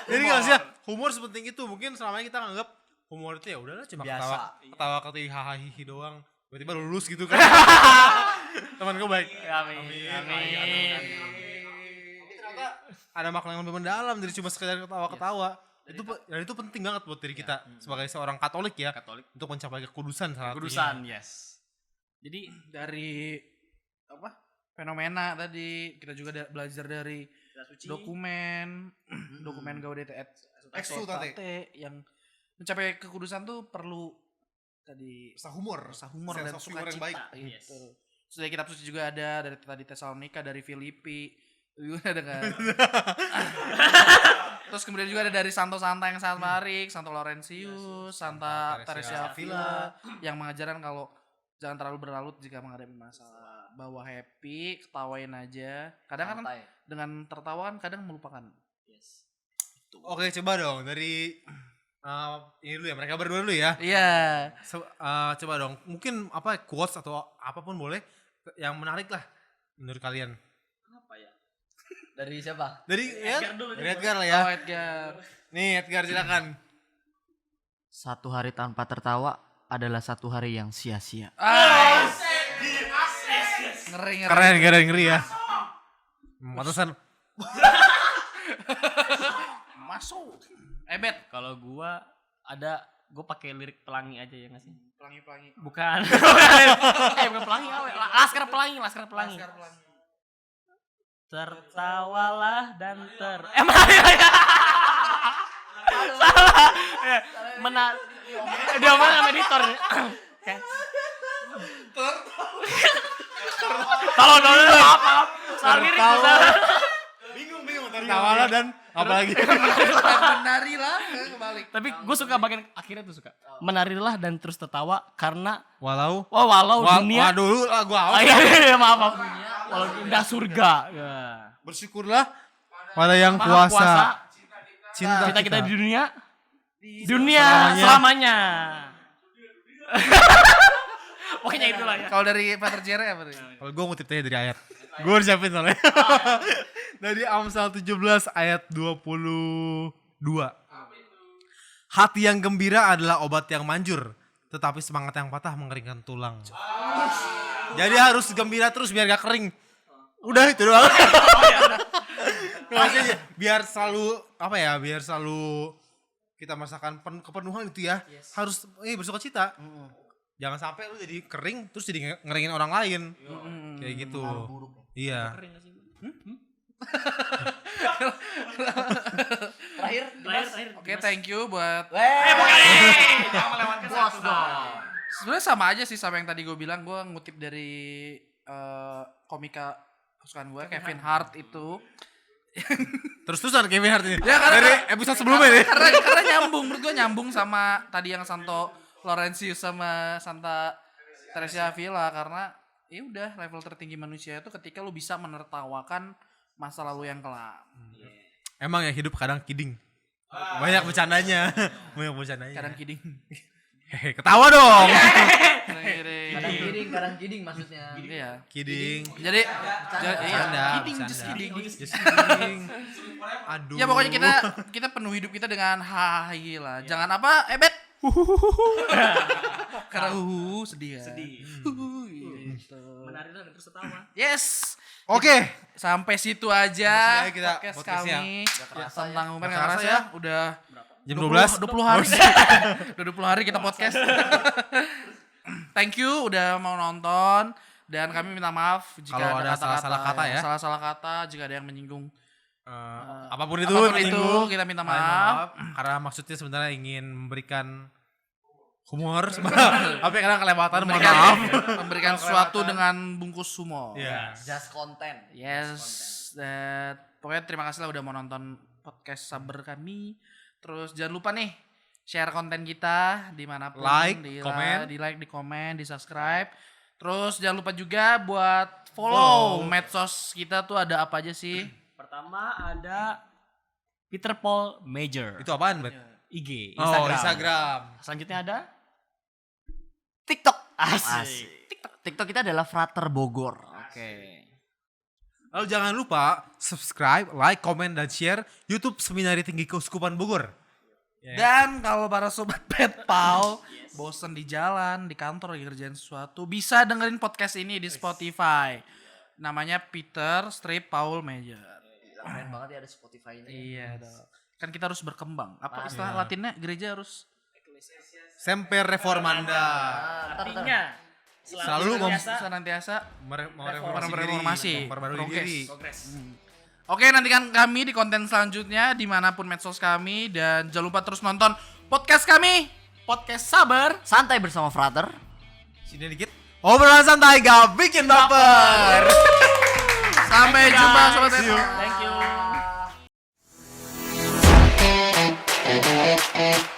Jadi nggak sih ya, humor sepenting itu. Mungkin selama ini kita nganggap humor itu ya udahlah cuma Biasa. ketawa hahaha hihi doang. Tiba-tiba lulus gitu kan. Teman gue baik. Amin. Tapi ternyata ada makna yang lebih mendalam dari cuma sekedar ketawa-ketawa. Itu penting banget buat diri kita sebagai seorang Katolik ya. Katolik. Untuk mencapai kekudusan salah satunya. Kudusan, yes. Jadi dari fenomena tadi kita juga belajar dari dokumen Gaudete et Exsultate yang mencapai kekudusan tuh perlu tadi Rasa humor. rasa humor dan Sense of humor yang sukacita baik. gitu. Sudah kitab suci juga ada dari tadi Tesalonika, dari Filipi. Juga ada kan. Terus kemudian juga ada dari Santa yang sangat menarik, Santo Laurentius, Santa Teresia Avila yang mengajarkan kalau jangan terlalu berlarut jika menghadapi masalah. Bawa happy, ketawain aja. Kadang kan Santai. dengan tertawa kan kadang melupakan. Oke, coba dong dari ini dulu ya, mereka berdua dulu ya. Iya. Coba dong, mungkin apa quotes atau apapun boleh yang menarik lah menurut kalian. Apa ya? Dari siapa? Dari Edgar dulu deh, dari Edgar lah ya. Oh, Edgar. Nih Edgar silakan. Satu hari tanpa tertawa adalah satu hari yang sia-sia. Ngeri. Keren ngeri ya. Pantesan Masuk. Bet. Kalau gua gue pakai lirik pelangi aja ya nggak sih? Pelangi. Bukan. Bukan pelangi apa? Laskar pelangi. Tertawalah dan mana ya? Salah. Dia mana sama editor nih? Tolong maaf. Salah lirik salah. bingung tertawalah dan apalagi. Menarilah kebalik. Tapi gue suka bagian akhirnya tuh suka. Menarilah dan terus tertawa karena Walau dunia. dulu gua Iya, maaf. Walau udah surga. Ya. bersyukurlah pada yang Maha kuasa cinta kita di dunia. selamanya. Selamanya. Pokoknya itulah ya. Kalau dari Pater Jere apa tuh? Kalau gue ngutip tadi dari ayat. Gue udah siapin soalnya. Dari Amsal 17 ayat 22. Hati yang gembira adalah obat yang manjur, tetapi semangat yang patah mengeringkan tulang. Jadi harus gembira terus biar gak kering. Udah itu doang. Maksudnya biar selalu biar selalu kita merasakan kepenuhan itu ya. Harus bersuka cita. Jangan sampai lu jadi kering terus jadi ngeringin orang lain. Kayak gitu. Iya. Terakhir. Oke, thank you buat Jangan melewatkan Bos dong. sebenarnya sama aja sih sama yang tadi gue bilang. Gue ngutip dari komika kesukaan gue, Kevin Hart itu. Terus-terusan Kevin Hart ini. Ya, karena- Dari episode sebelumnya nih. karena nyambung, menurut gue nyambung sama tadi yang Santo Laurentius sama Santa Teresia Avila, karena ya udah level tertinggi manusia itu ketika lu bisa menertawakan masa lalu yang kelam. Emang ya hidup kadang kidding. Banyak bercandanya. Kadang kidding. Hehe, ketawa dong. Kadang kidding maksudnya. Iya. Kidding. Jadi Bercanda, kidding, bercanda. just kidding. Just kidding. Aduh. Ya pokoknya kita penuh hidup kita dengan hahi lah. Jangan apa? Bet. Karena sedih ya. Gitu. Menarilah dan terus tertawa. Yes. Oke. Sampai situ aja Sampai kita podcast podcastnya. kami kerasa tentang Umar Nggak nggak kerasa kerasa ya. ya. Udah Jam 20 hari. Udah 20 hari kita podcast. Thank you udah mau nonton dan kami minta maaf jika Kalau ada kata-kata salah-salah kata ya. Salah-salah kata, jika ada yang menyinggung Apapun itu, apapun itu, menyinggung, kita minta kalian maaf. karena maksudnya sebenarnya ingin memberikan humor. Tapi kadang kelewatan, mohon Memberikan, maaf. memberikan Kalau sesuatu kelewatan. dengan bungkus humor. Iya. Just content. Yes, pokoknya terima kasih lah udah mau nonton podcast Saber kami. Terus jangan lupa nih share konten kita dimanapun, Like, di komen. di like, di komen, di subscribe. Terus jangan lupa juga buat follow medsos kita tuh ada apa aja sih? Pertama ada Peter Paul Major. Itu apaan, Bet? IG, Oh, Instagram. Instagram. Selanjutnya ada TikTok. Asik. TikTok kita adalah Frater Bogor. Oke. Lalu jangan lupa subscribe, like, komen, dan share YouTube Seminari Tinggi Keuskupan Bogor. Dan kalau para sobat petpal bosen di jalan, di kantor lagi kerjain sesuatu, bisa dengerin podcast ini di Spotify. Namanya Peter Strip Paul Major. Keren banget ya ada Spotify ini. Iya dong. Kan kita harus berkembang. Apa istilah latinnya? Gereja harus Semper Reformanda. Artinya Selalu senantiasa mereformasi mereformasi. diri, memperbarui Progres. diri. progres. Oke, nantikan kami di konten selanjutnya dimanapun medsos kami dan jangan lupa terus nonton podcast kami. Podcast Sabar. Santai bersama Frater. Sini dikit. Obrolan santai gak bikin baper. Sampai jumpa sobat See you. Retro. Thank you.